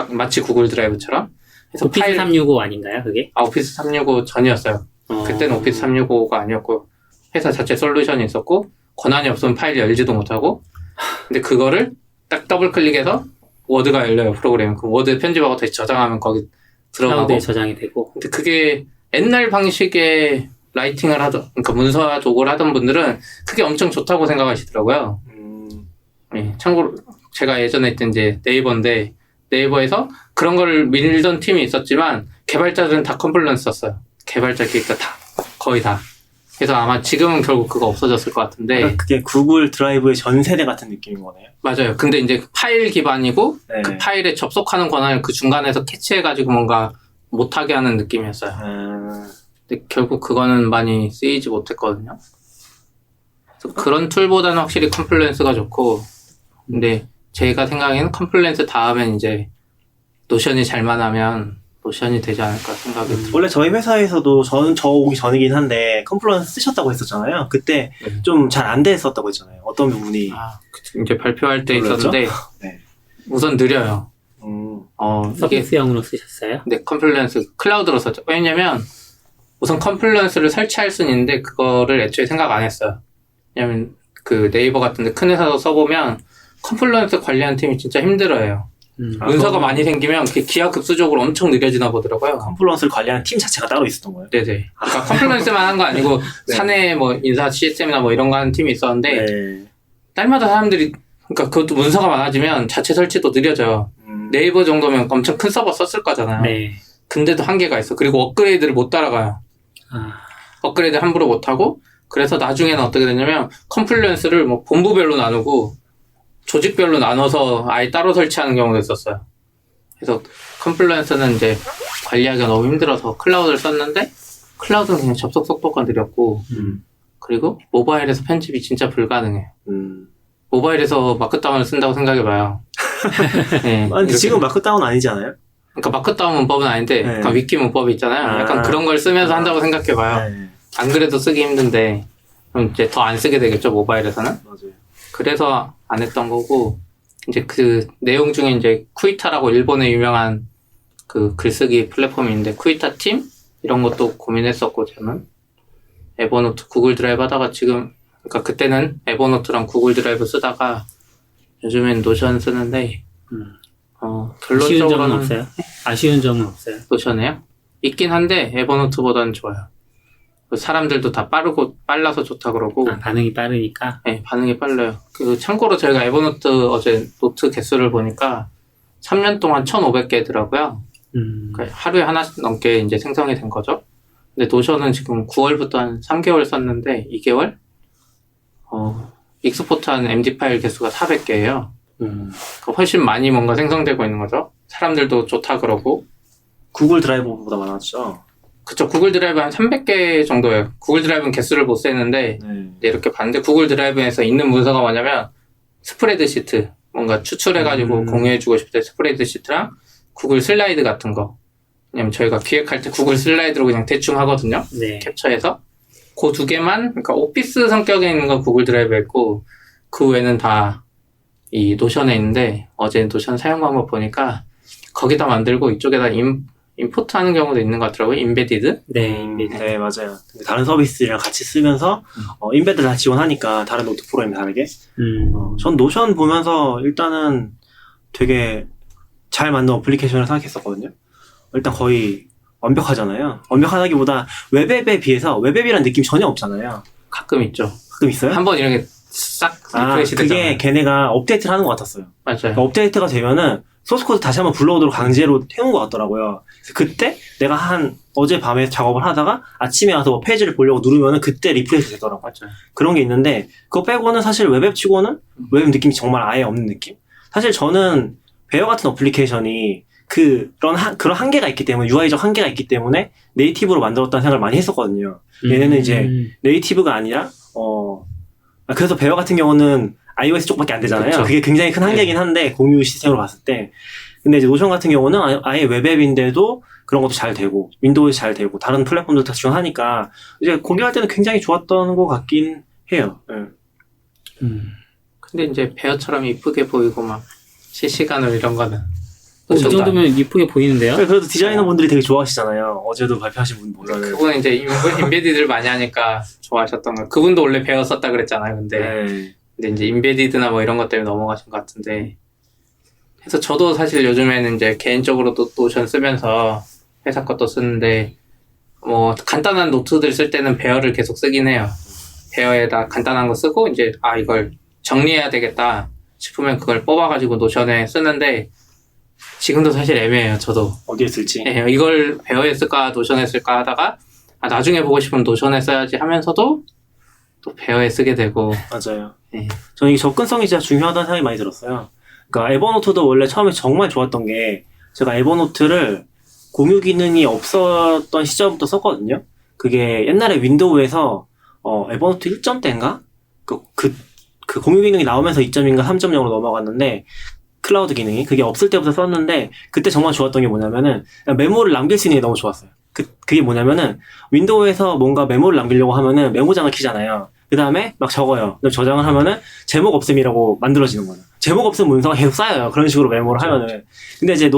마치 구글 드라이브처럼. 그래서 오피스 365 아닌가요, 그게? 오피스 365 전이었어요. 그때는 오피스 365가 아니었고 회사 자체 솔루션이 있었고 권한이 없으면 파일이 열지도 못하고 근데 그거를 딱 더블 클릭해서 워드가 열려요 프로그램. 그 워드 편집하고 다시 저장하면 거기 들어가고. 클라우드에 저장이 되고. 근데 그게 옛날 방식의 라이팅을 그러니까 문서 도구를 하던 분들은 그게 엄청 좋다고 생각하시더라고요. 네, 참고로 제가 예전에 했던 이제 네이버인데 네이버에서 그런 걸 밀던 팀이 있었지만 개발자들은 다 컴플런스 썼어요. 개발자 그러니까 다 거의 다. 그래서 아마 지금은 결국 그거 없어졌을 것 같은데. 그러니까 그게 구글 드라이브의 전 세대 같은 느낌인 거네요. 맞아요. 근데 이제 파일 기반이고 네. 그 파일에 접속하는 권한을 그 중간에서 캐치해가지고 뭔가 못하게 하는 느낌이었어요. 근데 결국 그거는 많이 쓰이지 못했거든요. 그래서 그런 툴보다는 확실히 컴플루언스가 좋고, 근데 제가 생각에는 컴플루언스 다음엔 이제 노션이 잘만 하면 노션이 되지 않을까 생각이 들어요. 원래 저희 회사에서도 저 오기 전이긴 한데 컴플런스 쓰셨다고 했었잖아요. 그때 네. 좀 잘 안 됐었다고 했잖아요. 어떤 부분이. 이제 발표할 때 그렇죠? 있었는데 네. 우선 느려요. 이게 서비스형으로 쓰셨어요? 네, 컴플루언스 클라우드로 썼죠. 왜냐면 우선 컴플루언스를 설치할 수는 있는데 그거를 애초에 생각 안 했어요. 왜냐면 그 네이버 같은데 큰 회사도 써보면 컴플루언스 관리하는 팀이 진짜 힘들어요. 문서가 많이 생기면 그게 기하급수적으로 엄청 느려지나 보더라고요. 컴플런스를 관리하는 팀 자체가 따로 있었던 거예요. 네네. 그러니까 컴플루언스만 한 거 아니고 네. 사내 뭐 인사 시스템이나 뭐 이런 거 하는 팀이 있었는데 네. 딸마다 사람들이 그러니까 그것도 문서가 많아지면 자체 설치도 느려져요. 네이버 정도면 엄청 큰 서버 썼을 거잖아요. 네. 근데도 한계가 있어. 그리고 업그레이드를 못 따라가요. 업그레이드 함부로 못하고 그래서 나중에는 어떻게 되냐면 컴플루언스를 뭐 본부별로 나누고 조직별로 나눠서 아예 따로 설치하는 경우도 있었어요. 그래서 컴플루언스는 이제 관리하기가 너무 힘들어서 클라우드를 썼는데 클라우드는 그냥 접속 속도가 느렸고 그리고 모바일에서 편집이 진짜 불가능해요. 모바일에서 마크다운을 쓴다고 생각해봐요. 네, 아니, 지금 마크다운 아니지 않아요? 그러니까 마크다운 문법은 아닌데 네. 약간 위키 문법이 있잖아요. 약간 그런 걸 쓰면서 한다고 생각해봐요. 네. 안 그래도 쓰기 힘든데 그럼 이제 더 안 쓰게 되겠죠 모바일에서는. 맞아요. 그래서 안 했던 거고 이제 그 내용 중에 이제 쿠이타라고 일본의 유명한 그 글쓰기 플랫폼인데 쿠이타 팀 이런 것도 고민했었고 저는 에버노트 구글 드라이브 하다가 지금 그러니까 그때는 에버노트랑 구글 드라이브 쓰다가 요즘엔 노션 쓰는데 아쉬운 점은 결론적으로는 없어요? 아쉬운 점은 없어요? 노션이요? 있긴 한데 에버노트보다는 좋아요. 사람들도 다 빨라서 좋다 그러고 반응이 빠르니까. 네, 반응이 빨라요. 참고로 저희가 에버노트 어제 노트 개수를 보니까 3년 동안 1,500개더라고요. 그러니까 하루에 하나씩 넘게 이제 생성이 된 거죠. 근데 노션은 지금 9월부터 한 3개월 썼는데 2개월? 익스포트한 MD 파일 개수가 400개예요. 훨씬 많이 뭔가 생성되고 있는 거죠. 사람들도 좋다 그러고. 구글 드라이브보다 많았죠. 그쵸. 구글 드라이브 한 300개 정도예요. 구글 드라이브는 개수를 못 세는데 이렇게 봤는데 구글 드라이브에서 있는 문서가 뭐냐면 스프레드시트 뭔가 추출해가지고 공유해주고 싶을 때 스프레드시트랑 구글 슬라이드 같은 거. 왜냐면 저희가 기획할 때 구글 슬라이드로 그냥 대충 하거든요. 네. 캡처해서 그 두 개만 그러니까 오피스 성격에 있는 건 구글 드라이브에 있고 그 외에는 다 이 노션에 있는데 어제 노션 사용 방법 보니까 거기다 만들고 이쪽에다 임포트 하는 경우도 있는 것 같더라고요. 인베디드? 네. 네, 맞아요. 다른 서비스랑 같이 쓰면서 인베드 다 지원하니까 다른 노트 프로그램이 다르게. 전 노션 보면서 일단은 되게 잘 만든 어플리케이션을 생각했었거든요. 일단 거의 완벽하잖아요. 완벽하다기보다 웹앱에 비해서 웹앱이라는 느낌이 전혀 없잖아요. 가끔 있죠. 가끔 있어요? 한번 이렇게 싹 리프레시 그게 되잖아요. 걔네가 업데이트를 하는 것 같았어요. 맞아요. 그러니까 업데이트가 되면은 소스코드 다시 한번 불러오도록 강제로 태운 것 같더라고요. 그래서 그때 내가 어제 밤에 작업을 하다가 아침에 와서 뭐 페이지를 보려고 누르면은 그때 리프레시 되더라고요. 맞아요. 그런 게 있는데 그거 빼고는 사실 웹앱 치고는 웹앱 느낌이 정말 아예 없는 느낌? 사실 저는 베어 같은 어플리케이션이 그런 한계가 있기 때문에 UI적 한계가 있기 때문에 네이티브로 만들었다는 생각을 많이 했었거든요. 얘네는 이제 네이티브가 아니라 그래서 베어 같은 경우는 iOS 쪽밖에 안 되잖아요. 그쵸. 그게 굉장히 큰 한계긴 한데 공유 시스템으로 봤을 때 근데 이제 노션 같은 경우는 아예 웹앱인데도 그런 것도 잘 되고 윈도우에 잘 되고 다른 플랫폼도 다 지원하니까 이제 공개할 때는 굉장히 좋았던 것 같긴 해요. 예. 근데 이제 베어처럼 이쁘게 보이고 막 실시간으로 이런 거는 이 정도면 이쁘게 보이는데요? 그래도 디자이너분들이 되게 좋아하시잖아요. 어제도 발표하신 분 보면은. 그분은 이제 인베디드를 많이 하니까 좋아하셨던 거예요. 그분도 원래 베어 썼다 그랬잖아요. 근데 네. 이제 인베디드나 뭐 이런 것 때문에 넘어가신 것 같은데. 그래서 저도 사실 요즘에는 이제 개인적으로도 노션 쓰면서 회사 것도 쓰는데 뭐 간단한 노트들 쓸 때는 베어를 계속 쓰긴 해요. 베어에다 간단한 거 쓰고 이제 이걸 정리해야 되겠다 싶으면 그걸 뽑아가지고 노션에 쓰는데 지금도 사실 애매해요. 저도 어디에 쓸지. 네, 이걸 베어에 쓸까 노션에 쓸까 하다가 나중에 보고 싶으면 노션에 써야지 하면서도 또 베어에 쓰게 되고. 맞아요. 네. 저는 이게 접근성이 진짜 중요하다는 생각이 많이 들었어요. 그러니까 에버노트도 원래 처음에 정말 좋았던 게 제가 에버노트를 공유 기능이 없었던 시절부터 썼거든요. 그게 옛날에 윈도우에서 에버노트 1점대인가? 그 공유 기능이 나오면서 2점인가 3.0으로 넘어갔는데 클라우드 기능이 그게 없을 때부터 썼는데 그때 정말 좋았던 게 뭐냐면은 메모를 남길 수 있는 게 너무 좋았어요. 그게 뭐냐면은 윈도우에서 뭔가 메모를 남기려고 하면은 메모장을 키잖아요. 그 다음에 막 적어요. 그럼 저장을 하면은 제목 없음이라고 만들어지는 거예요. 제목 없음 문서가 계속 쌓여요. 그런 식으로 메모를 하면은. 근데 이제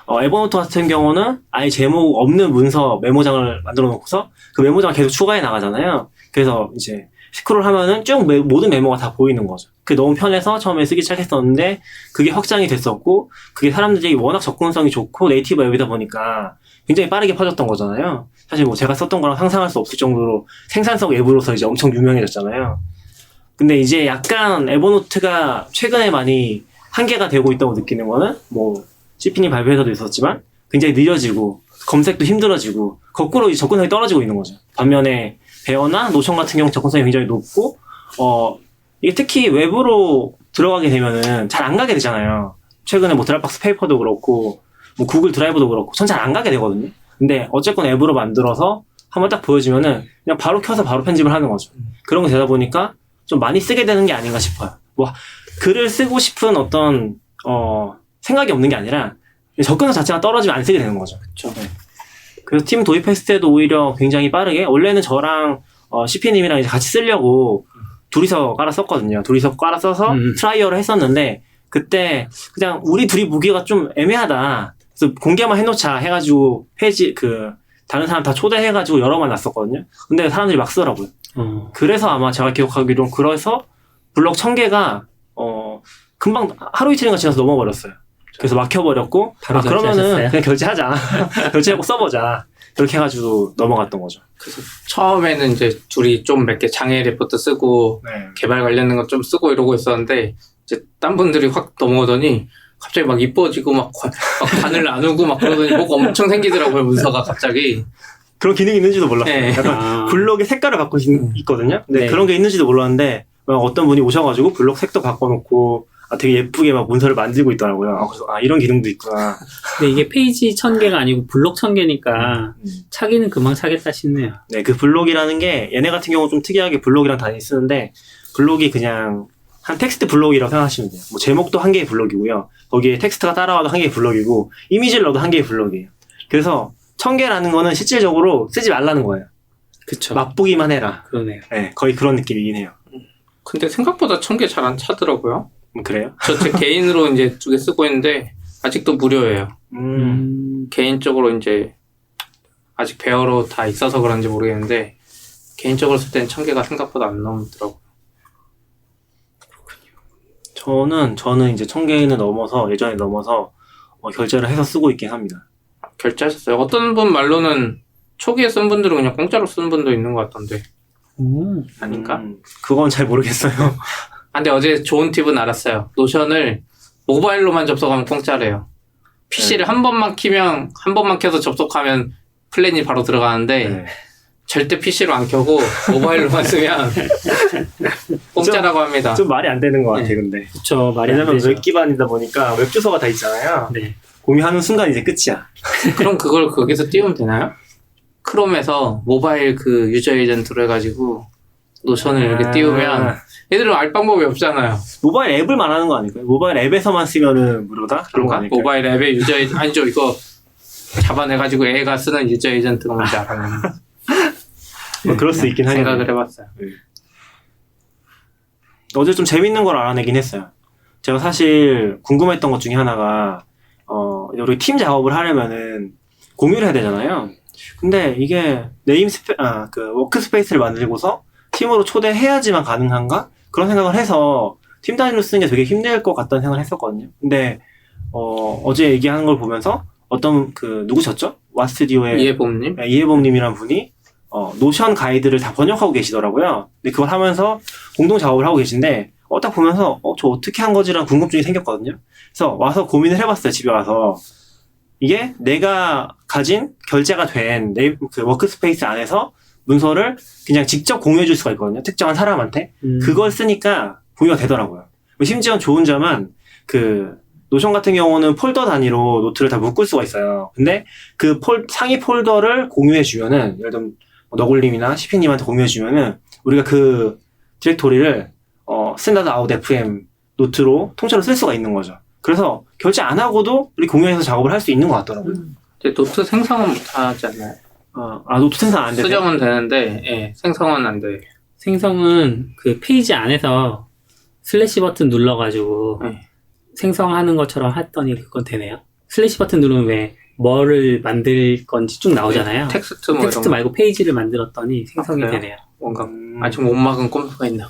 에버노트 같은 경우는 아예 제목 없는 문서 메모장을 만들어 놓고서 그 메모장을 계속 추가해 나가잖아요. 그래서 이제 스크롤 하면은 쭉 모든 메모가 다 보이는 거죠. 그게 너무 편해서 처음에 쓰기 시작했었는데 그게 확장이 됐었고 그게 사람들이 워낙 접근성이 좋고 네이티브 앱이다 보니까 굉장히 빠르게 퍼졌던 거잖아요. 사실 뭐 제가 썼던 거랑 상상할 수 없을 정도로 생산성 앱으로서 이제 엄청 유명해졌잖아요. 근데 이제 약간 에버노트가 최근에 많이 한계가 되고 있다고 느끼는 거는 뭐 CP님 발표에서도 있었지만 굉장히 느려지고 검색도 힘들어지고 거꾸로 이제 접근성이 떨어지고 있는 거죠. 반면에 베어나 노션 같은 경우 접근성이 굉장히 높고 이게 특히 외부로 들어가게 되면은 잘 안 가게 되잖아요. 최근에 뭐 드랍박스 페이퍼도 그렇고 뭐 구글 드라이브도 그렇고 전 잘 안 가게 되거든요. 근데 어쨌건 앱으로 만들어서 한번 딱 보여주면은 그냥 바로 켜서 바로 편집을 하는 거죠. 그런 거 되다 보니까 좀 많이 쓰게 되는 게 아닌가 싶어요. 뭐 글을 쓰고 싶은 어떤 생각이 없는 게 아니라 접근성 자체가 떨어지면 안 쓰게 되는 거죠. 그렇죠. 네. 그래서 팀 도입했을 때도 오히려 굉장히 빠르게 원래는 저랑 CP님이랑 이제 같이 쓰려고 둘이서 깔아 썼거든요. 둘이서 깔아 써서 트라이얼을 했었는데 그때 그냥 우리 둘이 보기가 좀 애매하다. 그래서 공개만 해놓자 해가지고 페이지 다른 사람 다 초대해가지고 여러 번 놨었거든요. 근데 사람들이 막 쓰더라고요. 그래서 아마 제가 기억하기로는 그래서 블록 1000개가 금방 하루 이틀인가 지나서 넘어버렸어요. 그래서 막혀버렸고 그러면은 그냥 결제하자. 결제하고 써보자. 이렇게 해가지고 넘어갔던 거죠. 그래서 처음에는 이제 둘이 좀 몇 개 장애 리포트 쓰고 네. 개발 관련된 거 좀 쓰고 이러고 있었는데 이제 딴 분들이 확 넘어오더니 갑자기 막 이뻐지고 막 관을 나누고 막 그러더니 뭐가 엄청 생기더라고요. 문서가 갑자기. 그런 기능이 있는지도 몰랐어요. 네. 약간 블록의 색깔을 바꾸고 있거든요. 근데 네. 그런 게 있는지도 몰랐는데 어떤 분이 오셔가지고 블록 색도 바꿔놓고 되게 예쁘게 막 문서를 만들고 있더라고요. 그래서 이런 기능도 있구나. 근데 이게 페이지 1000개가 아니고 블록 1000개니까 차기는 금방 차겠다 싶네요. 네, 그 블록이라는 게 얘네 같은 경우 좀 특이하게 블록이랑 단위 쓰는데 블록이 그냥 한 텍스트 블록이라고 생각하시면 돼요. 뭐 제목도 한 개의 블록이고요. 거기에 텍스트가 따라와도 한 개의 블록이고 이미지를 넣어도 한 개의 블록이에요. 그래서 1000개라는 거는 실질적으로 쓰지 말라는 거예요. 그쵸. 맛보기만 해라. 그러네요. 네, 거의 그런 느낌이긴 해요. 근데 생각보다 1000개 잘 안 차더라고요. 그래요? 저 제 개인으로 이제 2개 쓰고 있는데 아직도 무료예요. 개인적으로 이제 아직 베어로 다 있어서 그런지 모르겠는데 개인적으로 쓸 때는 1000개가 생각보다 안 넘더라고요. 저는 이제 1000개는 넘어서 예전에 넘어서 결제를 해서 쓰고 있긴 합니다. 결제하셨어요? 어떤 분 말로는 초기에 쓴 분들은 그냥 공짜로 쓴 분도 있는 것 같던데 아닌가? 그건 잘 모르겠어요. 근데 어제 좋은 팁은 알았어요. 노션을 모바일로만 접속하면 공짜래요. PC를 한 번만 키면 한 번만 켜서 접속하면 플랜이 바로 들어가는데 네. 절대 PC로 안 켜고 모바일로만 쓰면 공짜라고 합니다. 좀 말이 안 되는 것 같아, 네. 근데. 그쵸. 말이 안 왜냐면 되죠. 웹 기반이다 보니까 웹 주소가 다 있잖아요. 네. 공유하는 순간 이제 끝이야. 그럼 그걸 거기서 띄우면 되나요? 크롬에서 모바일 그 유저 에이전트로 해가지고 노션을 이렇게 띄우면 얘들은 알 방법이 없잖아요. 모바일 앱을 말하는 거 아닐까요? 모바일 앱에서만 쓰면은 무료다? 그런 거 그런가? 아닐까요? 모바일 앱에 유저 에이전트 아니죠. 이거 잡아내가지고 애가 쓰는 유저 에이전트가 뭔지 알았는데 뭐 그럴 수 있긴 하겠네요. 생각을 해봤어요. 어제 좀 재밌는 걸 알아내긴 했어요. 제가 사실 궁금했던 것 중에 하나가 우리 팀 작업을 하려면은 공유를 해야 되잖아요. 근데 이게 그 워크스페이스를 만들고서 팀으로 초대해야지만 가능한가? 그런 생각을 해서 팀 단위로 쓰는 게 되게 힘들 것 같다는 생각을 했었거든요. 근데 어제 얘기하는 걸 보면서 어떤 누구셨죠? 와스튜디오의 이해봄님? 이해봉님이란 분이 노션 가이드를 다 번역하고 계시더라고요. 근데 그걸 하면서 공동 작업을 하고 계신데 딱 보면서 저 어떻게 한 거지라는 궁금증이 생겼거든요. 그래서 와서 고민을 해봤어요. 집에 와서 이게 내가 가진 결제가 된 그 워크스페이스 안에서 문서를 그냥 직접 공유해 줄 수가 있거든요. 특정한 사람한테. 그걸 쓰니까 공유가 되더라고요. 심지어 좋은 점은 노션 같은 경우는 폴더 단위로 노트를 다 묶을 수가 있어요. 근데 그 상위 폴더를 공유해 주면은, 예를 들면 너굴님이나 시피님한테 공유해 주면은 우리가 그 디렉토리를 스탠다드 아웃 FM 노트로 통째로 쓸 수가 있는 거죠. 그래서 결제 안 하고도 우리 공유해서 작업을 할 수 있는 것 같더라고요. 노트 생성은 못하지 않나요? 노트 생성 안 되세요? 수정은 되는데 예, 생성은 안 돼요. 생성은 그 페이지 안에서 슬래시 버튼 눌러가지고 생성하는 것처럼 했더니 그건 되네요. 슬래시 버튼 누르면 왜 뭐를 만들 건지 쭉 나오잖아요. 텍스트 뭐 텍스트 이런 말고 페이지를 만들었더니 생성이 그래요? 되네요. 뭔가 아직 못 막은 꼼수가 있나?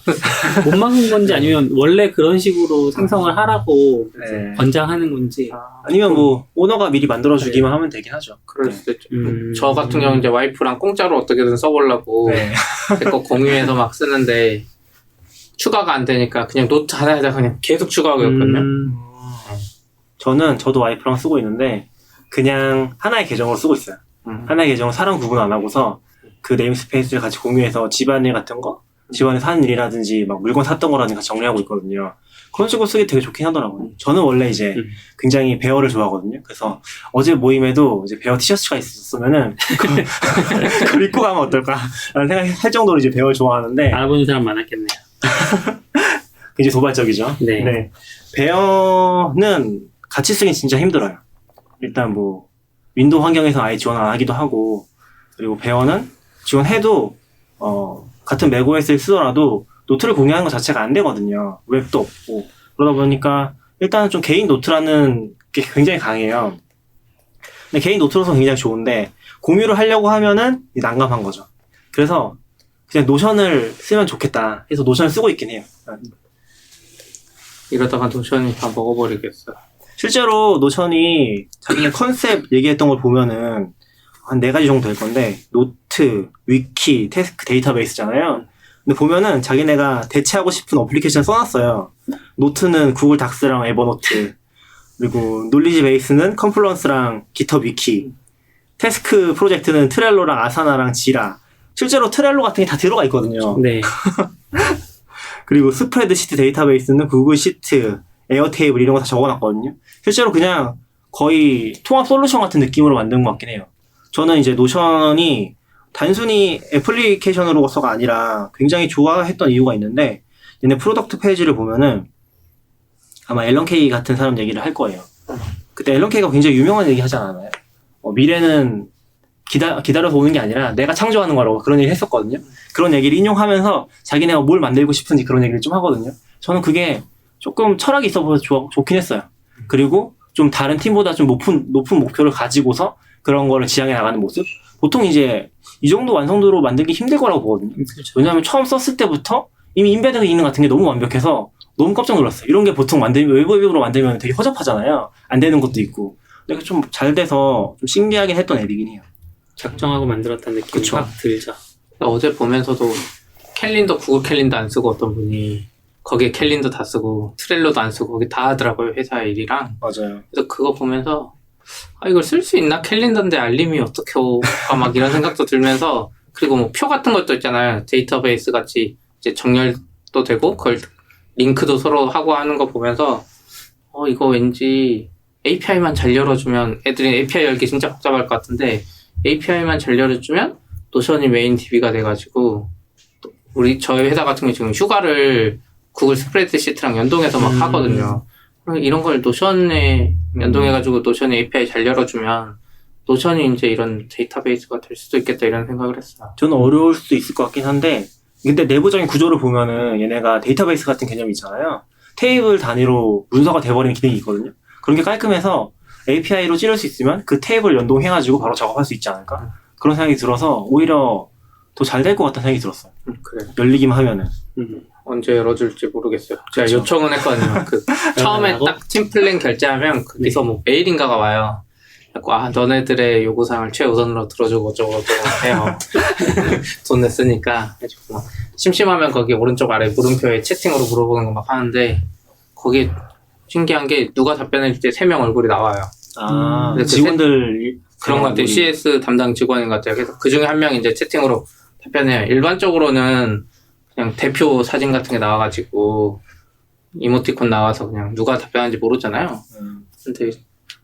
못 막은 건지 아니면 원래 그런 식으로 생성을 하라고 네. 권장하는 건지. 아니면 뭐 오너가 미리 만들어주기만 하면 되긴 하죠. 그럴 수도 있죠. 음. 저 같은 경우는 이제 와이프랑 공짜로 어떻게든 써보려고 네. 제 거 공유해서 막 쓰는데 추가가 안 되니까 그냥 노트 하나에다 그냥 계속 추가하고 있거든요. 저도 와이프랑 쓰고 있는데 그냥 하나의 계정으로 쓰고 있어요. 하나의 계정을 사람 구분 안 하고서 그 네임스페이스를 같이 공유해서 집안일 같은 거, 집안에서 하는 일이라든지 막 물건 샀던 거라든지 같이 정리하고 있거든요. 그런 식으로 쓰기 되게 좋긴 하더라고요. 저는 원래 이제 굉장히 베어를 좋아하거든요. 그래서 어제 모임에도 이제 베어 티셔츠가 있었으면은 그걸 입고 가면 어떨까 라는 생각이 할 정도로 이제 베어를 좋아하는데 알아보는 사람 많았겠네요. 굉장히 도발적이죠. 네. 베어는 같이 쓰긴 진짜 힘들어요. 일단 뭐 윈도우 환경에서 아예 지원 안 하기도 하고, 그리고 베어는 지원해도 같은 맥OS를 쓰더라도 노트를 공유하는 것 자체가 안 되거든요. 웹도 없고. 그러다 보니까 일단은 좀 개인 노트라는 게 굉장히 강해요. 근데 개인 노트로서 굉장히 좋은데 공유를 하려고 하면은 난감한 거죠. 그래서 그냥 노션을 쓰면 좋겠다 해서 노션을 쓰고 있긴 해요. 이러다가 노션이 다 먹어버리겠어요. 실제로 노션이 자기네 컨셉 얘기했던 걸 보면은 한 4가지 정도 될 건데, 노트, 위키, 태스크, 데이터베이스잖아요. 근데 보면은 자기네가 대체하고 싶은 어플리케이션 써놨어요. 노트는 구글 닥스랑 에버노트, 그리고 놀리지 베이스는 컴플런스랑 깃허브 위키, 태스크 프로젝트는 트렐로랑 아사나랑 지라. 실제로 트렐로 같은 게 다 들어가 있거든요. 네. 그리고 스프레드시트 데이터베이스는 구글 시트, 에어테이블 이런 거 다 적어놨거든요. 실제로 그냥 거의 통합 솔루션 같은 느낌으로 만든 것 같긴 해요. 저는 이제 노션이 단순히 애플리케이션으로서가 아니라 굉장히 좋아했던 이유가 있는데, 얘네 프로덕트 페이지를 보면은 아마 앨런 케이 같은 사람 얘기를 할 거예요. 그때 앨런 케이가 굉장히 유명한 얘기 하지 않았나요? 미래는 기다려서 오는 게 아니라 내가 창조하는 거라고 그런 얘기를 했었거든요. 그런 얘기를 인용하면서 자기네가 뭘 만들고 싶은지 그런 얘기를 좀 하거든요. 저는 그게 조금 철학이 있어 보여서 좋긴 했어요. 그리고 좀 다른 팀보다 좀 높은 목표를 가지고서 그런 거를 지향해 나가는 모습? 보통 이제 이 정도 완성도로 만들기 힘들 거라고 보거든요. 왜냐하면 처음 썼을 때부터 이미 인베드 기능 같은 게 너무 완벽해서 너무 깜짝 놀랐어요. 이런 게 보통 외부로 만들면 되게 허접하잖아요. 안 되는 것도 있고. 근데 좀 잘 돼서 좀 신기하긴 했던 앱이긴 해요. 작정하고 만들었다는 느낌이 그쵸. 확 들죠. 어제 보면서도 캘린더, 구글 캘린더 안 쓰고 어떤 분이 거기에 캘린더 다 쓰고 트렐로도 안 쓰고 거기 다 하더라고요. 회사 일이랑. 맞아요. 그래서 그거 보면서 이걸 쓸 수 있나? 캘린더인데 알림이 어떻게 오가 막 이런 생각도 들면서, 그리고 뭐 표 같은 것도 있잖아요. 데이터베이스 같이 이제 정렬도 되고 그걸 링크도 서로 하고 하는 거 보면서 이거 왠지 API만 잘 열어주면, 애들이 API 열기 진짜 복잡할 것 같은데 API만 잘 열어주면 노션이 메인 DB가 돼가지고, 저희 회사 같은 경우 지금 휴가를 구글 스프레드시트랑 연동해서 막 하거든요. 이런 걸 노션에 연동해가지고 노션에 API 잘 열어주면 노션이 이제 이런 데이터베이스가 될 수도 있겠다 이런 생각을 했어요. 저는 어려울 수도 있을 것 같긴 한데, 근데 내부적인 구조를 보면은 얘네가 데이터베이스 같은 개념이 있잖아요. 테이블 단위로 문서가 돼버리는 기능이 있거든요. 그런 게 깔끔해서 API로 찌를 수 있으면 그 테이블 연동해가지고 바로 작업할 수 있지 않을까? 그런 생각이 들어서 오히려 더 잘 될 것 같다는 생각이 들었어요. 그래. 열리기만 하면은. 언제 열어줄지 모르겠어요. 제가 그쵸. 요청은 했거든요. 처음에 열어달라고? 딱 팀 플랜 결제하면 거기서 뭐 메일인가가 와요. 그래갖고 너네들의 요구사항을 최우선으로 들어주고 어쩌고 해요. 돈 냈으니까. 해주고 막 심심하면 거기 오른쪽 아래 물음표에 채팅으로 물어보는 거 막 하는데 거기 신기한 게 누가 답변할 때 3명 얼굴이 나와요. 근데 직원들 그런 것 같아요. CS 담당 직원인 것 같아요. 그래서 그 중에 한 명이 이제 채팅으로 답변해요. 일반적으로는 그냥 대표 사진 같은 게 나와가지고 이모티콘 나와서 그냥 누가 답변하는지 모르잖아요. 근데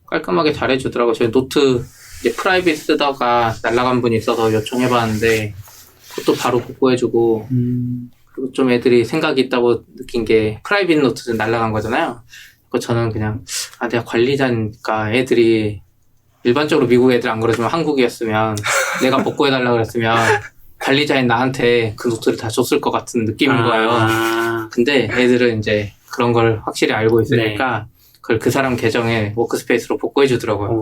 깔끔하게 잘해주더라고요. 저희 노트 이제 프라이빗 쓰다가 날라간 분이 있어서 요청해봤는데 그것도 바로 복구해주고 그리고 좀 애들이 생각이 있다고 느낀 게 프라이빗 노트는 날라간 거잖아요. 그 저는 그냥 내가 관리자니까 애들이 일반적으로 미국 애들 안 그러지만 한국이었으면 내가 복구해달라고 그랬으면 관리자인 나한테 그 노트를 다 줬을 것 같은 느낌인 거예요. 근데 애들은 이제 그런 걸 확실히 알고 있으니까 그걸 그 사람 계정에 워크스페이스로 복구해 주더라고요.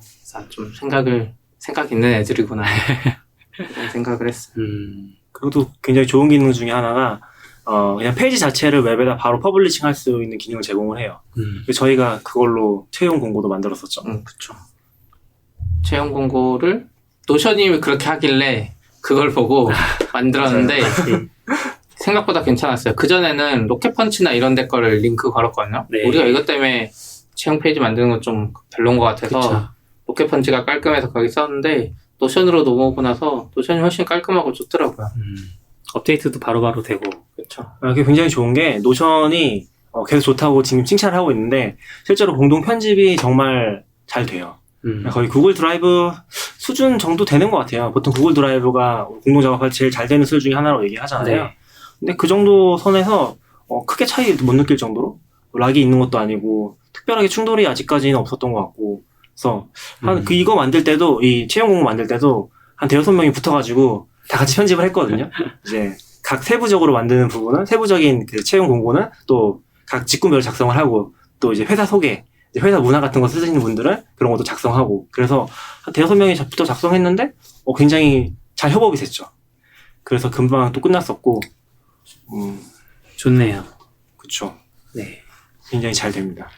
그래서 좀 생각 있는 애들이구나 그런 생각을 했어요. 그것도 굉장히 좋은 기능 중에 하나가 그냥 페이지 자체를 웹에다 바로 퍼블리싱 할 수 있는 기능을 제공을 해요. 그래서 저희가 그걸로 채용 공고도 만들었었죠. 그쵸. 채용 공고를 노션이 그렇게 하길래 그걸 보고 만들었는데 생각보다 괜찮았어요. 그전에는 로켓펀치나 이런 데 거를 링크 걸었거든요. 네. 우리가 이것 때문에 채용 페이지 만드는 건 좀 별론 것 같아서 그쵸. 로켓펀치가 깔끔해서 거기 썼는데 노션으로 넘어오고 나서 노션이 훨씬 깔끔하고 좋더라고요. 업데이트도 바로바로 되고. 그렇죠. 그게 굉장히 좋은 게 노션이 계속 좋다고 지금 칭찬을 하고 있는데 실제로 공동 편집이 정말 잘 돼요. 거의 구글 드라이브 수준 정도 되는 것 같아요. 보통 구글 드라이브가 공동 작업할 제일 잘 되는 수준 중에 하나로 얘기하잖아요. 네. 근데 그 정도 선에서 크게 차이 못 느낄 정도로 락이 있는 것도 아니고 특별하게 충돌이 아직까지는 없었던 것 같고 그래서 이거 만들 때도 이 채용 공고 만들 때도 한 대여섯 명이 붙어가지고 다 같이 편집을 했거든요. 이제 각 세부적으로 만드는 부분은 세부적인 그 채용 공고는 또 각 직군별로 작성을 하고 또 이제 회사 소개 이제 회사 문화 같은 거 쓰시는 분들은 그런 것도 작성하고 그래서 한 대여섯 명이 부터 작성했는데 굉장히 잘 협업이 됐죠. 그래서 금방 또 끝났었고 좋네요. 그쵸. 네. 굉장히 잘 됩니다.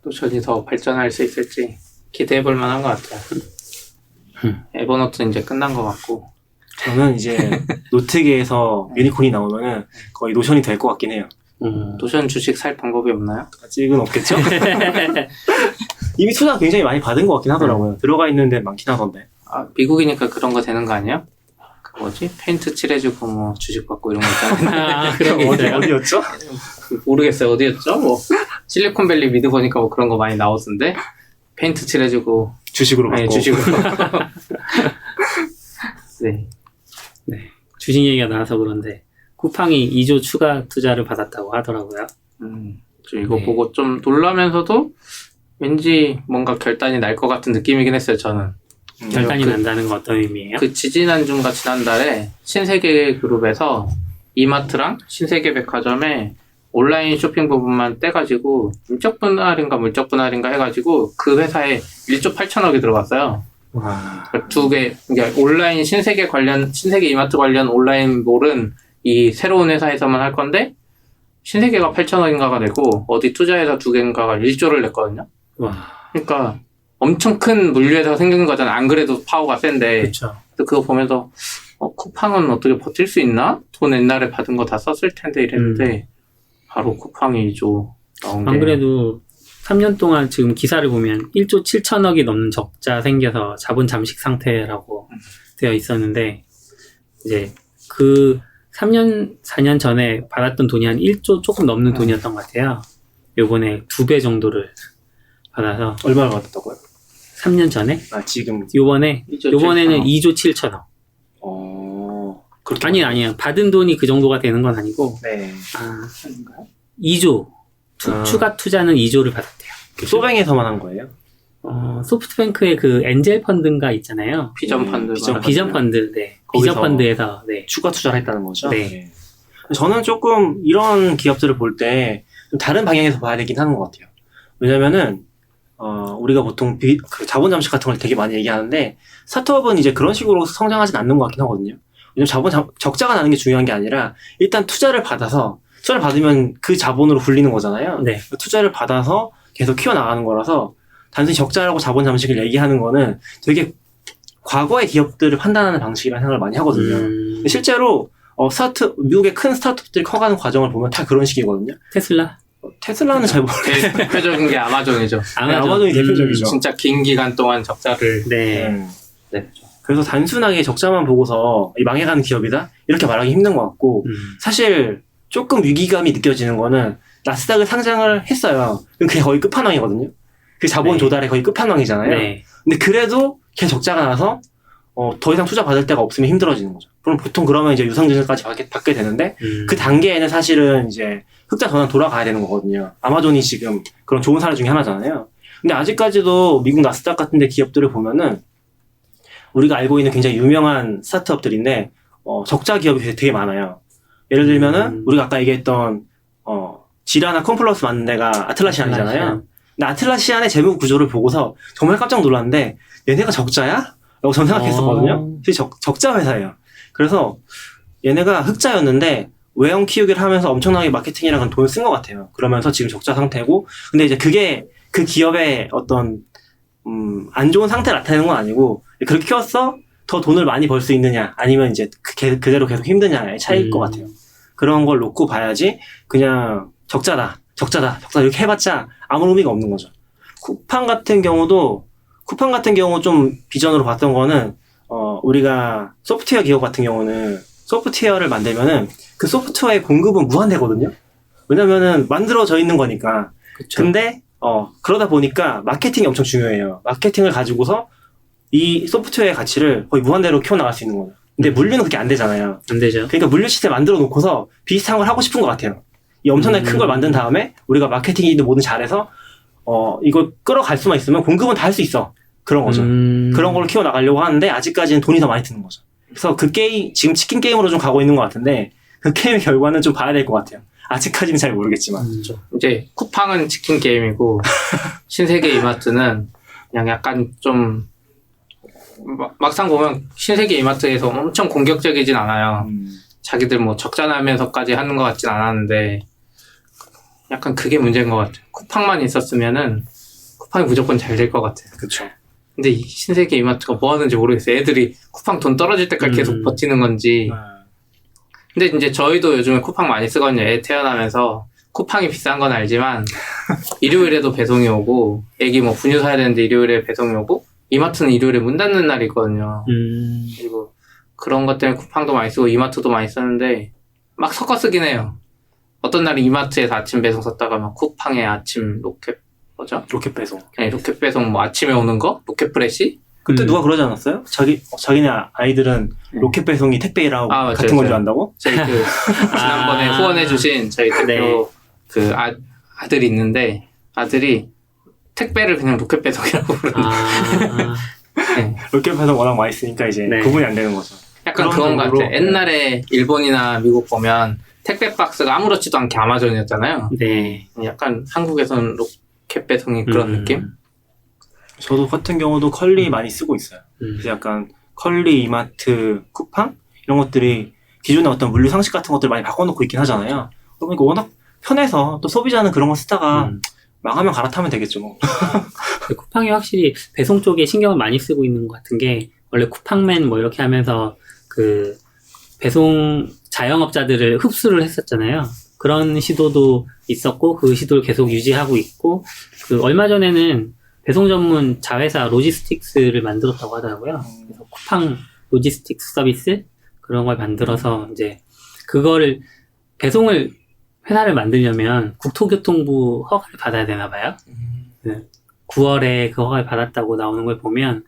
노션이 더 발전할 수 있을지 기대해볼 만한 것 같아요. 에버노트 이제 끝난 것 같고 저는 이제 노트계에서 유니콘이 나오면은 거의 노션이 될 것 같긴 해요. 노션 주식 살 방법이 없나요? 아직은 없겠죠? 이미 투자 굉장히 많이 받은 것 같긴 하더라고요. 들어가 있는 데 많긴 하던데. 미국이니까 그런 거 되는 거 아니야? 그 뭐지? 페인트 칠해주고 뭐 주식 받고 이런 거 있잖아요. 그런 게 있어요. 어디였죠? 모르겠어요. 어디였죠? 뭐 실리콘밸리 미드 보니까 뭐 그런 거 많이 나오던데 페인트 칠해주고 주식으로 받고. 주식으로 네. 네. 주식 얘기가 나와서 그런데 쿠팡이 2조 추가 투자를 받았다고 하더라고요. 저 이거 네. 보고 좀 놀라면서도 왠지 뭔가 결단이 날 것 같은 느낌이긴 했어요. 저는 결단이 난다는 건 어떤 의미예요? 그 지지난주인가 지난달에 신세계그룹에서 이마트랑 신세계백화점에 온라인 쇼핑 부분만 떼가지고 인적 분할인가 물적 분할인가 해가지고 그 회사에 1조 8천억이 들어갔어요. 와. 두 개, 그러니까 온라인 신세계 이마트 관련 온라인 몰은 이 새로운 회사에서만 할 건데 신세계가 8천억인가가 되고 어디 투자회사 두 개인가가 1조를 냈거든요. 와. 그러니까 엄청 큰 물류회사가 생긴 거잖아. 안 그래도 파워가 센데. 그렇죠. 그거 보면서 쿠팡은 어떻게 버틸 수 있나? 돈 옛날에 받은 거 다 썼을 텐데 이랬는데 바로 쿠팡이 2조 나온 게. 안 그래도 3년 동안 지금 기사를 보면 1조 7천억이 넘는 적자 생겨서 자본 잠식 상태라고 되어 있었는데 이제 그 3년, 4년 전에 받았던 돈이 한 1조 조금 넘는 돈이었던 것 같아요. 요번에 2배 정도를 받아서 얼마를 받았다고요? 3년 전에? 지금. 요번에는 2조 7천억. 그렇게. 아니요. 받은 돈이 그 정도가 되는 건 아니고 네. 2조 추가 투자는 2조를 받았대요. 소뱅에서만 한 거예요? 소프트뱅크의 그 엔젤 펀드인가 있잖아요. 비전 펀드. 비전 말하는 비전 펀드, 네. 비전 거기서 펀드에서, 네. 추가 투자를 했다는 거죠. 네. 저는 조금 이런 기업들을 볼 때 좀 다른 방향에서 봐야 되긴 하는 것 같아요. 왜냐면은 우리가 보통 그 자본 잠식 같은 걸 되게 많이 얘기하는데 스타트업은 이제 그런 식으로 성장하진 않는 것 같긴 하거든요. 왜냐면 적자가 나는 게 중요한 게 아니라 일단 투자를 받으면 그 자본으로 굴리는 거잖아요. 네. 투자를 받아서 계속 키워나가는 거라서 단순히 적자라고 자본 잠식을 얘기하는 거는 되게 과거의 기업들을 판단하는 방식이라는 생각을 많이 하거든요. 근데 실제로 미국의 큰 스타트업들이 커가는 과정을 보면 다 그런 식이거든요. 테슬라? 테슬라는 잘 모르겠어요. 대표적인 게 아마존이죠. 아마존이 대표적이죠. 진짜 긴 기간 동안 적자를. 네. 네. 그래서 단순하게 적자만 보고서 망해가는 기업이다? 이렇게 말하기 힘든 것 같고, 사실 조금 위기감이 느껴지는 거는 나스닥을 상장을 했어요. 그럼 그게 거의 끝판왕이거든요. 그 자본 네. 조달의 거의 끝판왕이잖아요. 네. 근데 그래도 걔 적자가 나서 더 이상 투자 받을 데가 없으면 힘들어지는 거죠. 그럼 보통 그러면 이제 유상증자까지 받게 되는데 그 단계에는 사실은 이제 흑자 전환 돌아가야 되는 거거든요. 아마존이 지금 그런 좋은 사례 중에 하나잖아요. 근데 아직까지도 미국 나스닥 같은 데 기업들을 보면은 우리가 알고 있는 굉장히 유명한 스타트업들인데 적자 기업이 되게 많아요. 예를 들면은 우리가 아까 얘기했던 지라나 컴플러스 만든 데가 아틀라시안이잖아요. 근데 아틀라시안의 재무 구조를 보고서 정말 깜짝 놀랐는데 얘네가 적자야? 라고 전 생각했었거든요. 실제 적자 회사예요. 그래서 얘네가 흑자였는데 외형 키우기를 하면서 엄청나게 마케팅이랑 돈을 쓴 것 같아요. 그러면서 지금 적자 상태고, 근데 이제 그게 그 기업의 어떤 안 좋은 상태를 나타내는 건 아니고 그렇게 키웠어? 더 돈을 많이 벌 수 있느냐 아니면 이제 그대로 계속 힘드냐의 차이일 것 같아요. 그런 걸 놓고 봐야지 그냥 적자다 이렇게 해봤자 아무 의미가 없는 거죠. 쿠팡 같은 경우 좀 비전으로 봤던 거는 우리가 소프트웨어 기업 같은 경우는 소프트웨어를 만들면은 그 소프트웨어의 공급은 무한대거든요. 왜냐면은 만들어져 있는 거니까. 그쵸. 근데 그러다 보니까 마케팅이 엄청 중요해요. 마케팅을 가지고서 이 소프트웨어의 가치를 거의 무한대로 키워나갈 수 있는 거예요. 근데 물류는 그게 안 되잖아요. 안 되죠. 그러니까 물류 시스템 만들어 놓고서 비슷한 걸 하고 싶은 것 같아요. 이 엄청나게 큰 걸 만든 다음에 우리가 마케팅이든 뭐든 잘해서 이걸 끌어갈 수만 있으면 공급은 다 할 수 있어. 그런 거죠. 그런 걸 키워나가려고 하는데 아직까지는 돈이 더 많이 드는 거죠. 그래서 그 게임, 지금 치킨 게임으로 좀 가고 있는 것 같은데 그 게임의 결과는 좀 봐야 될 것 같아요. 아직까지는 잘 모르겠지만. 이제 쿠팡은 치킨 게임이고 신세계 이마트는 그냥 약간 좀 막상 보면 신세계 이마트에서 엄청 공격적이진 않아요. 자기들 뭐 적자 나면서까지 하는 것 같진 않았는데 약간 그게 문제인 것 같아요. 쿠팡만 있었으면은 쿠팡이 무조건 잘 될 것 같아요. 그렇죠. 근데 이 신세계 이마트가 뭐 하는지 모르겠어요. 애들이 쿠팡 돈 떨어질 때까지 계속 버티는 건지. 근데 이제 저희도 요즘에 쿠팡 많이 쓰거든요. 애 태어나면서 쿠팡이 비싼 건 알지만 일요일에도 배송이 오고 애기 뭐 분유 사야 되는데 일요일에 배송이 오고 이마트는 일요일에 문 닫는 날이 있거든요. 그리고 그런 것 때문에 쿠팡도 많이 쓰고 이마트도 많이 쓰는데 막 섞어 쓰긴 해요. 어떤 날은 이마트에서 아침 배송 썼다가 막 쿠팡에 아침 로켓 로켓 배송. 네, 로켓 배송 뭐 아침에 오는 거? 로켓 프레시? 그때 누가 그러지 않았어요? 자기네 아이들은 로켓 배송이 택배라고 같은 건 줄 안다고? 저희 지난번에 후원해주신 저희 대표 아들이 있는데 아들이 택배를 그냥 로켓 배송이라고 부르는데 네. 로켓 배송 워낙 많이 쓰니까 이제 구분이 안 되는 거죠. 약간 그런 것 같아요. 옛날에 일본이나 미국 보면 택배 박스가 아무렇지도 않게 아마존이었잖아요. 네. 약간 한국에서는 로켓 배송이 그런 느낌? 저도 같은 경우도 컬리 많이 쓰고 있어요. 그래서 약간 컬리, 이마트, 쿠팡 이런 것들이 기존의 어떤 물류 상식 같은 것들 많이 바꿔놓고 있긴 하잖아요. 그러니까 워낙 편해서 또 소비자는 그런 거 쓰다가 망하면 갈아타면 되겠죠 뭐. 쿠팡이 확실히 배송 쪽에 신경을 많이 쓰고 있는 것 같은 게 원래 쿠팡맨 뭐 이렇게 하면서 그 배송 자영업자들을 흡수를 했었잖아요. 그런 시도도 있었고 그 시도를 계속 유지하고 있고 그 얼마 전에는 배송 전문 자회사 로지스틱스를 만들었다고 하더라고요. 그래서 쿠팡 로지스틱스 서비스 그런 걸 만들어서 이제 그거를 배송을 회사를 만들려면 국토교통부 허가를 받아야 되나 봐요. 9월에 그 허가를 받았다고 나오는 걸 보면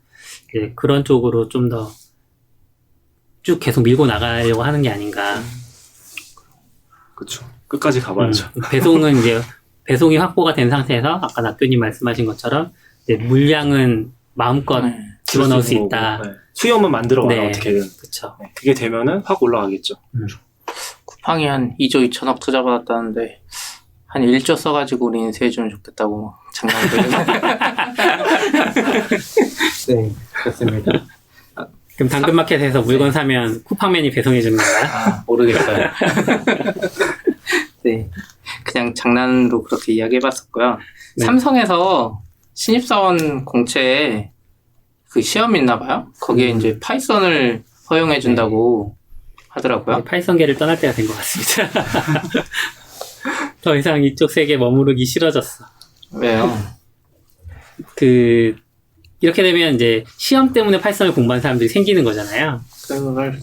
이제 그런 쪽으로 좀 더 쭉 계속 밀고 나가려고 하는 게 아닌가. 그렇죠. 끝까지 가봐야죠. 배송은 이제 배송이 확보가 된 상태에서 아까 낙교님 말씀하신 것처럼 이제 물량은 마음껏 네. 집어넣을 수 거고. 있다. 네. 수요만 만들어가라 네. 어떻게든. 그쵸. 네. 그게 되면은 확 올라가겠죠. 쿠팡이 한 2조 2천억 투자받았다는데 한 1조 써가지고 우리 인수해주면 좋겠다고 장난을 네, 그렇습니다. 그럼 당근마켓에서 물건 사면 쿠팡맨이 배송해 주는 건가요? 아, 모르겠어요. 네, 그냥 장난으로 그렇게 이야기해봤었고요. 네. 삼성에서 신입사원 공채에 그 시험이 있나 봐요. 거기에 이제 파이썬을 허용해준다고 하더라고요. 파이썬계를 떠날 때가 된 것 같습니다. 더 이상 이쪽 세계에 머무르기 싫어졌어. 왜요? 이렇게 되면 이제 시험 때문에 파이썬을 공부한 사람들이 생기는 거잖아요. 그걸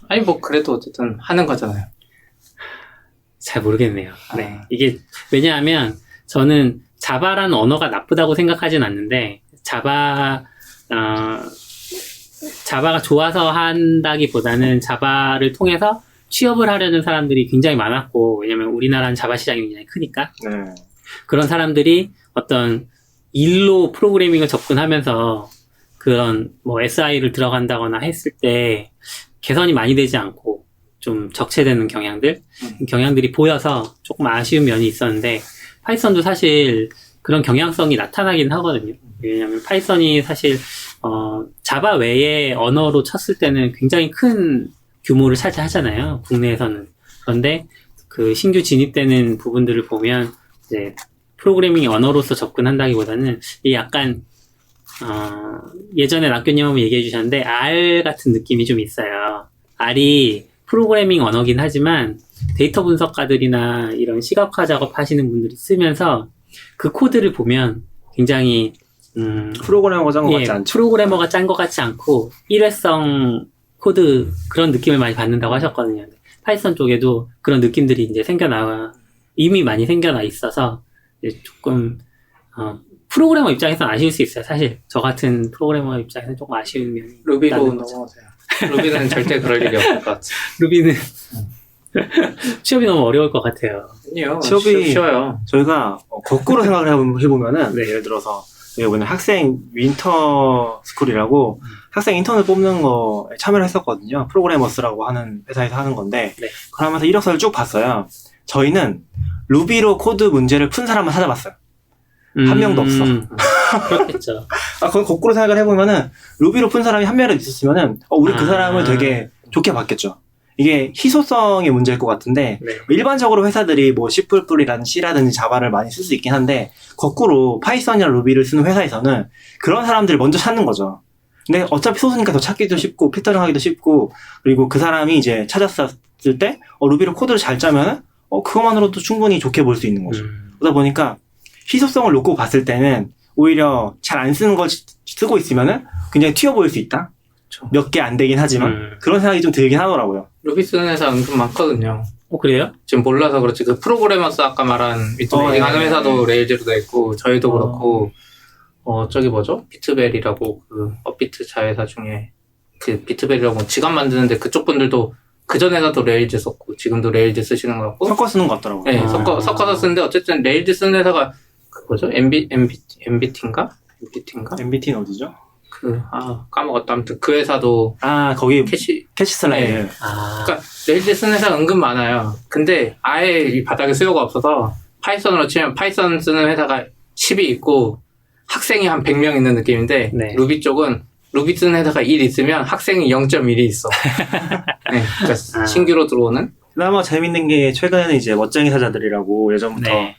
아니 뭐 그래도 어쨌든 하는 거잖아요. 잘 모르겠네요. 아. 네. 이게, 왜냐하면 저는 자바라는 언어가 나쁘다고 생각하진 않는데, 자바가 좋아서 한다기보다는 자바를 통해서 취업을 하려는 사람들이 굉장히 많았고, 왜냐면 우리나라는 자바 시장이 굉장히 크니까. 네. 그런 사람들이 어떤 일로 프로그래밍을 접근하면서 그런 뭐 SI를 들어간다거나 했을 때 개선이 많이 되지 않고 좀 적체되는 경향들이 보여서 조금 아쉬운 면이 있었는데, 파이썬도 사실 그런 경향성이 나타나긴 하거든요. 왜냐하면 파이썬이 사실 자바 외의 언어로 쳤을 때는 굉장히 큰 규모를 차지하잖아요. 국내에서는. 그런데 그 신규 진입되는 부분들을 보면 이제 프로그래밍 언어로서 접근한다기보다는 이 약간 예전에 낙교님 한번 얘기해 주셨는데 R 같은 느낌이 좀 있어요. R이 프로그래밍 언어긴 하지만 데이터 분석가들이나 이런 시각화 작업 하시는 분들이 쓰면서 그 코드를 보면 굉장히 프로그래머가 짠 것 같지 않죠. 프로그래머가 짠 것 같지 않고 일회성 코드 그런 느낌을 많이 받는다고 하셨거든요. 파이썬 쪽에도 그런 느낌들이 이제 이미 많이 생겨나 있어서 이제 조금 프로그래머 입장에서는 아쉬울 수 있어요. 사실 저 같은 프로그래머 입장에서는 조금 아쉬운 면이 루비로 있다는 거죠. 넘어가세요. 루비는 절대 그럴 일이 없을 것 같아요. 루비는 취업이 너무 어려울 것 같아요. 아니요. 취업이- 쉬워요. 저희가 거꾸로 생각을 해보면은 네. 예를 들어서 이번에 학생 윈터 스쿨이라고 학생 인턴을 뽑는 거에 참여를 했었거든요. 프로그래머스라고 하는 회사에서 하는 건데 네. 그러면서 이력서를 쭉 봤어요. 저희는 루비로 코드 문제를 푼 사람만 찾아봤어요. 한 명도 없어. 그렇겠죠. 그건 거꾸로 생각을 해보면은 루비로 푼 사람이 한 명이라도 있었으면은 우리 그 사람을 되게 좋게 봤겠죠. 이게 희소성의 문제일 것 같은데 네. 일반적으로 회사들이 뭐 C++이라든지 C라든지 자바를 많이 쓸 수 있긴 한데 거꾸로 파이썬이나 루비를 쓰는 회사에서는 그런 사람들을 먼저 찾는 거죠. 근데 어차피 소수니까 더 찾기도 쉽고 필터링하기도 쉽고 그리고 그 사람이 이제 찾았을 때 루비로 코드를 잘 짜면은 그것만으로도 충분히 좋게 볼 수 있는 거죠. 그러다 보니까 희소성을 놓고 봤을 때는 오히려 잘 안 쓰는 걸 쓰고 있으면은 굉장히 튀어 보일 수 있다. 몇 개 안 되긴 하지만 그런 생각이 좀 들긴 하더라고요. 루비 쓰는 회사 은근 많거든요. 그래요? 지금 몰라서 그렇지 그 프로그래머스 아까 말한 위트베리 하는 네. 회사도 레일즈로 돼 있고 저희도 그렇고 저기 뭐죠? 비트벨이라고 그 업비트 자회사 중에 그 비트벨이라고 지갑 만드는데 그쪽 분들도 그 전에도 레일즈 썼고 지금도 레일즈 쓰시는 것 같고 섞어 쓰는 것 같더라고요. 네, 섞어서 쓰는데 어쨌든 레일즈 쓰는 회사가 그 뭐죠? MBT인가? MBT는 어디죠? 까먹었다. 아무튼 그 회사도 거기 캐시 슬라이드. 네. 그러니까 레일즈 쓰는 회사 은근 많아요. 근데 아예 이 바닥에 수요가 없어서 파이썬으로 치면 파이썬 쓰는 회사가 10이 있고 학생이 한 100명 있는 느낌인데 네. 루비 쪽은 루비 쓰는 회사가 1 있으면 학생이 0.1이 있어. 네, 그러니까 신규로 들어오는. 그나마 재밌는 게 최근에는 이제 멋쟁이 사자들이라고 예전부터 네.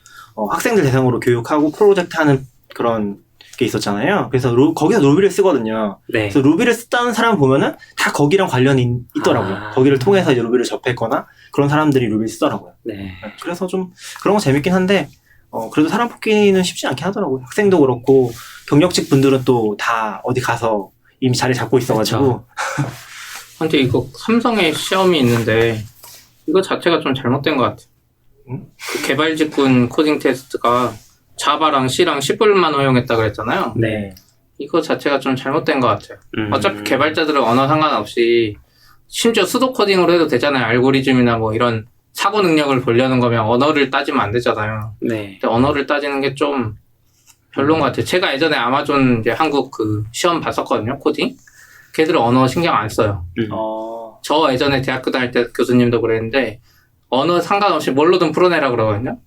학생들 대상으로 교육하고 프로젝트 하는 그런 게 있었잖아요. 그래서 거기서 루비를 쓰거든요. 네. 그래서 루비를 쓰다는 사람 보면은 다 거기랑 관련이 있더라고요. 거기를 통해서 이제 루비를 접했거나 그런 사람들이 루비를 쓰더라고요. 네. 그래서 좀 그런 거 재밌긴 한데 그래도 사람 뽑기는 쉽지 않긴 하더라고요. 학생도 그렇고 경력직 분들은 또 다 어디 가서 이미 자리 잡고 있어가지고. 근데 이거 삼성에 시험이 있는데 이거 자체가 좀 잘못된 것 같아요. 그 개발 직군 코딩 테스트가 자바랑 C랑 C++만 허용했다 그랬잖아요. 네. 이거 자체가 좀 잘못된 것 같아요. 어차피 개발자들은 언어 상관없이 심지어 수도 코딩으로 해도 되잖아요. 알고리즘이나 뭐 이런 사고 능력을 보려는 거면 언어를 따지면 안 되잖아요. 네. 근데 언어를 따지는 게 좀 별론 것 같아요. 제가 예전에 아마존 이제 한국 그 시험 봤었거든요. 코딩. 걔들은 언어 신경 안 써요. 저 예전에 대학교 다닐 때 교수님도 그랬는데 언어 상관없이 뭘로든 풀어내라 그러거든요.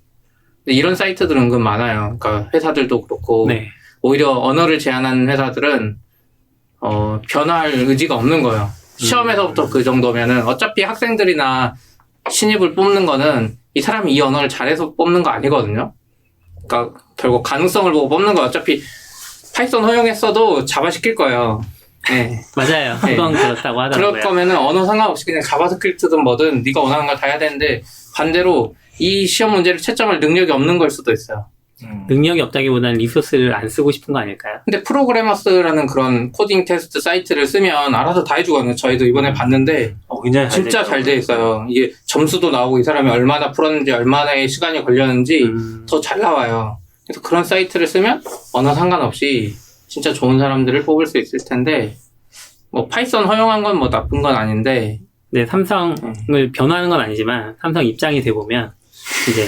근데 이런 사이트들은 은근 많아요. 그러니까 회사들도 그렇고 네. 오히려 언어를 제한하는 회사들은 변화할 의지가 없는 거예요. 시험에서부터 그 정도면은 어차피 학생들이나 신입을 뽑는 거는 이 사람이 이 언어를 잘해서 뽑는 거 아니거든요. 그러니까 결국 가능성을 보고 뽑는 거 어차피 파이썬 허용했어도 자바 시킬 거예요. 네. 맞아요. 네. 그건 그렇다고 하더라고요. 그럴 거면은 언어 상관없이 그냥 자바스크립트든 뭐든 네가 원하는 걸 다 해야 되는데 반대로 이 시험 문제를 채점할 능력이 없는 걸 수도 있어요. 능력이 없다기보다는 리소스를 안 쓰고 싶은 거 아닐까요? 근데 프로그래머스라는 그런 코딩 테스트 사이트를 쓰면 알아서 다 해주거든요. 저희도 이번에 봤는데 굉장히 진짜 잘 돼 있어요. 이게 점수도 나오고 이 사람이 얼마나 풀었는지 얼마나의 시간이 걸렸는지 더 잘 나와요. 그래서 그런 사이트를 쓰면 언어 상관없이 진짜 좋은 사람들을 뽑을 수 있을 텐데 뭐 파이썬 허용한 건 뭐 나쁜 건 아닌데 네, 삼성을 변호하는 건 아니지만 삼성 입장이 돼 보면 이제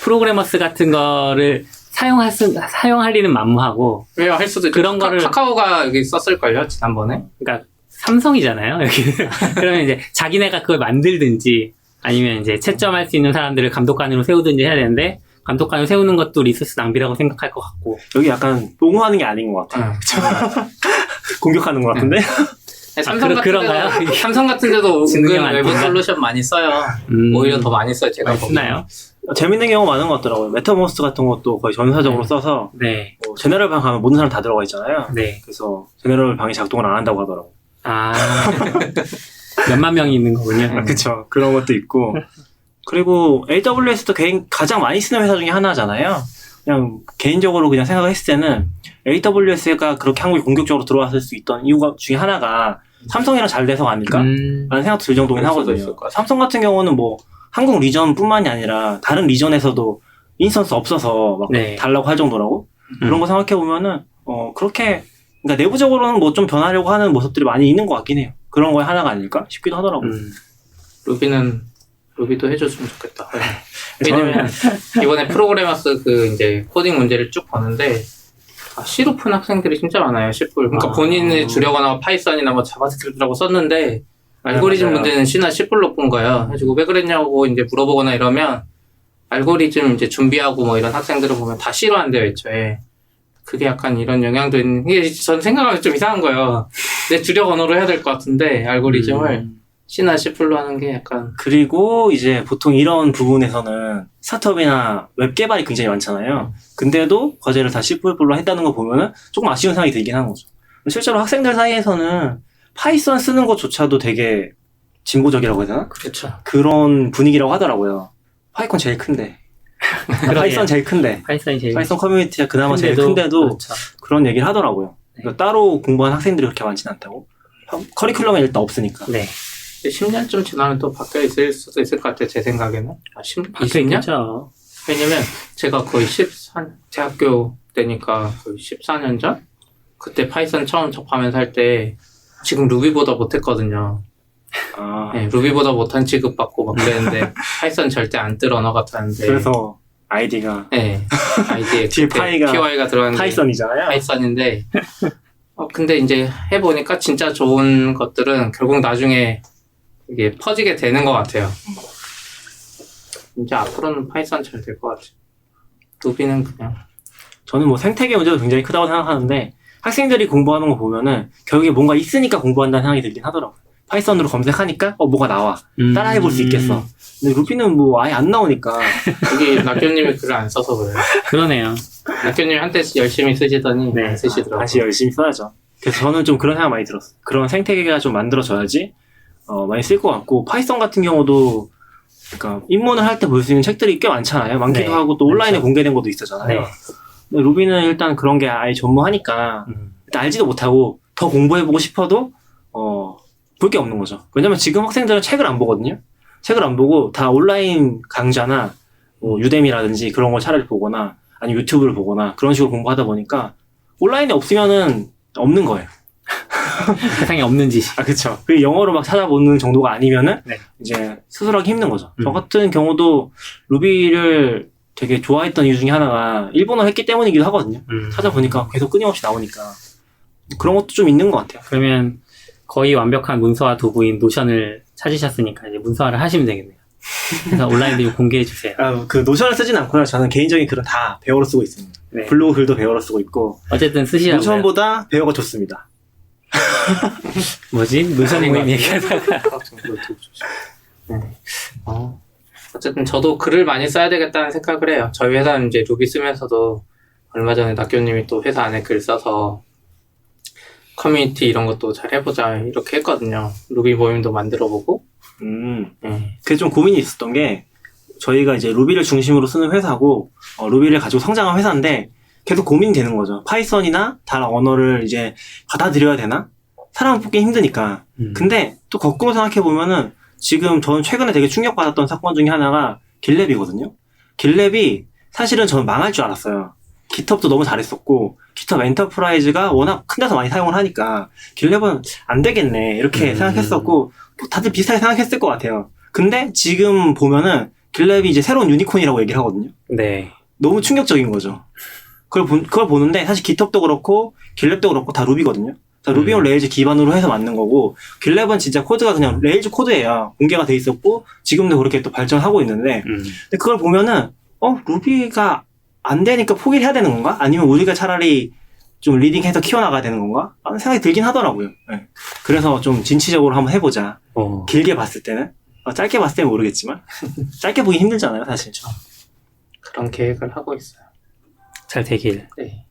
프로그래머스 같은 거를 사용할 리는 만무하고 왜요? 할 수도 있죠. 그런 거를 카카오가 여기 썼을걸요? 지난번에? 그러니까 삼성이잖아요. 여기는 그러면 이제 자기네가 그걸 만들든지 아니면 이제 채점할 수 있는 사람들을 감독관으로 세우든지 해야 되는데 감독관을 세우는 것도 리소스 낭비라고 생각할 것 같고 여기 약간 옹호하는 게 아닌 것 같아요. 공격하는 것 같은데? 그런가요? 삼성 같은 데도 진흥형 은근 외부 아닌가? 솔루션 많이 써요. 오히려 더 많이 써요. 제가 많이 보기엔. 쓰나요? 재밌는 경우 많은 것 같더라고요. 메타버스 같은 것도 거의 전사적으로 써서 네, 제너럴 방 가면 모든 사람 다 들어가 있잖아요. 네. 그래서 제너럴 방이 작동을 안 한다고 하더라고요. 아, 몇만 명이 있는 거군요. 그쵸. 그런 것도 있고. 그리고 AWS도 가장 많이 쓰는 회사 중에 하나잖아요. 그냥 개인적으로 그냥 생각을 했을 때는 AWS가 그렇게 한국에 공격적으로 들어왔을 수 있던 이유가 중에 하나가 삼성이랑 잘 돼서가 아닐까? 라는 생각도 들 정도긴 그럴 수도 하거든요. 있을 것 같아요. 삼성 같은 경우는 뭐 한국 리전뿐만이 아니라 다른 리전에서도 인스턴스 없어서 막 네. 달라고 할 정도라고? 그런 거 생각해보면은 그렇게 그러니까 내부적으로는 뭐 좀 변하려고 하는 모습들이 많이 있는 것 같긴 해요. 그런 거에 하나가 아닐까 싶기도 하더라고요. 루비도 해줬으면 좋겠다. 왜냐면 이번에 프로그래머스 그 이제 코딩 문제를 쭉 보는데 C로 푼 학생들이 진짜 많아요. C+. 그러니까 본인이 주려거나 파이썬이나 뭐 자바스크립트라고 썼는데 알고리즘 맞아요. 문제는 C나 C+로 푼 거예요. 그래서 왜 그랬냐고 이제 물어보거나 이러면 알고리즘 이제 준비하고 뭐 이런 학생들을 보면 다 C로 한대요, 애초에. 그게 약간 이런 영향도 있는, 이게 전 생각하면 좀 이상한 거예요. 내 주력 언어로 해야 될 것 같은데, 알고리즘을 C나 C+로 하는 게 약간. 그리고 이제 보통 이런 부분에서는 스타트업이나 웹 개발이 굉장히 많잖아요. 근데도 과제를 다 C++로 했다는 거 보면은 조금 아쉬운 생각이 들긴 하는 거죠. 실제로 학생들 사이에서는 파이썬 쓰는 것조차도 되게 진보적이라고 해야 되나? 그렇죠. 그런 분위기라고 하더라고요. 파이콘 제일 큰데. 파이썬 제일 큰데. 파이썬이 제일 파이썬 커뮤니티가 그나마 제일 큰데도 그렇죠. 그런 얘기를 하더라고요. 그러니까 따로 공부한 학생들이 그렇게 많지는 않다고. 커리큘럼에 일단 없으니까. 네. 10년쯤 지나면 또 바뀌어 있을 수도 있을 것 같아요, 제 생각에는. 20년? 그렇죠. 왜냐면 제가 거의 대학교 때니까 거의 14년 전? 그때 파이썬 처음 접하면서 할 때 지금 루비보다 못했거든요. 네, 루비보다 못한 취급받고 막 그랬는데 파이썬 절대 안 뜰 언어 같았는데. 그래서 아이디가 네, 아이디에 뒤에 PY가 들어가는 게 파이썬이잖아요. 파이썬인데 근데 이제 해보니까 진짜 좋은 것들은 결국 나중에 이게 퍼지게 되는 것 같아요. 이제 앞으로는 파이썬 잘 될 것 같아요. 루비는 그냥. 저는 뭐 생태계 문제도 굉장히 크다고 생각하는데 학생들이 공부하는 거 보면은 결국에 뭔가 있으니까 공부한다는 생각이 들긴 하더라고요. 파이썬으로 검색하니까 뭐가 나와. 따라해볼 수 있겠어. 근데 루비는 뭐 아예 안 나오니까. 이게 낙교님이 글을 안 써서 그래요. 그러네요. 낙교님이 한때 열심히 쓰시더니 네. 안 쓰시더라고요. 다시 열심히 써야죠. 그래서 저는 좀 그런 생각 많이 들었어요. 그런 생태계가 좀 만들어져야지 많이 쓸 것 같고 파이썬 같은 경우도 그러니까 입문을 할 때 볼 수 있는 책들이 꽤 많잖아요. 많기도 네. 하고 또 온라인에 그렇죠. 공개된 것도 있었잖아요. 네. 근데 루비는 일단 그런 게 아예 전무하니까 일단 알지도 못하고 더 공부해보고 싶어도 볼 게 없는 거죠. 왜냐면 지금 학생들은 책을 안 보거든요. 책을 안 보고 다 온라인 강좌나 뭐 유데미라든지 그런 걸 차라리 보거나 아니면 유튜브를 보거나 그런 식으로 공부하다 보니까 온라인에 없으면은 없는 거예요. 세상에 없는 지식. 그쵸. 그 영어로 막 찾아보는 정도가 아니면은 네. 이제 스스로 하기 힘든 거죠. 저 같은 경우도 루비를 되게 좋아했던 이유 중에 하나가 일본어 했기 때문이기도 하거든요. 찾아보니까 계속 끊임없이 나오니까 그런 것도 좀 있는 것 같아요. 그러면 거의 완벽한 문서화 도구인 노션을 찾으셨으니까 이제 문서화를 하시면 되겠네요. 그래서 온라인도 공개해 주세요. 그 노션을 쓰진 않고요. 저는 개인적인 글은 다 배어로 쓰고 있습니다. 네. 블로그 글도 배어로 쓰고 있고 어쨌든 쓰시라고요. 노션보다 배어가 좋습니다. 뭐지? 노션 모임 얘기하다가 네. 어쨌든 저도 글을 많이 써야 되겠다는 생각을 해요. 저희 회사는 이제 루비 쓰면서도 얼마 전에 낙교님이 또 회사 안에 글 써서 커뮤니티 이런 것도 잘 해보자 이렇게 했거든요. 루비 모임도 만들어보고. 그게 좀 고민이 있었던 게 저희가 이제 루비를 중심으로 쓰는 회사고 루비를 가지고 성장한 회사인데 계속 고민이 되는 거죠. 파이썬이나 다른 언어를 이제 받아들여야 되나? 사람을 뽑기 힘드니까. 근데 또 거꾸로 생각해 보면은 지금 저는 최근에 되게 충격받았던 사건 중에 하나가 길랩이거든요. 길랩이 사실은 저는 망할 줄 알았어요. 깃허브도 너무 잘했었고 깃허브 엔터프라이즈가 워낙 큰 데서 많이 사용을 하니까 길랩은 안 되겠네 이렇게 생각했었고 다들 비슷하게 생각했을 것 같아요. 근데 지금 보면은 길랩이 이제 새로운 유니콘이라고 얘기를 하거든요. 네. 너무 충격적인 거죠. 그걸 보는데 사실 깃허브도 그렇고 길랩도 그렇고 다 루비거든요. 루비 온 레일즈 기반으로 해서 만든 거고 길랩은 진짜 코드가 그냥 레일즈 코드예요. 공개가 돼 있었고 지금도 그렇게 또 발전하고 있는데 근데 그걸 보면은 루비가 안 되니까 포기를 해야 되는 건가? 아니면 우리가 차라리 좀 리딩해서 키워나가야 되는 건가? 라는 생각이 들긴 하더라고요. 네. 그래서 좀 진취적으로 한번 해보자. 길게 봤을 때는 짧게 봤을 때는 모르겠지만 짧게 보기 힘들잖아요 사실. 그런 계획을 하고 있어요. 잘 되길. 네.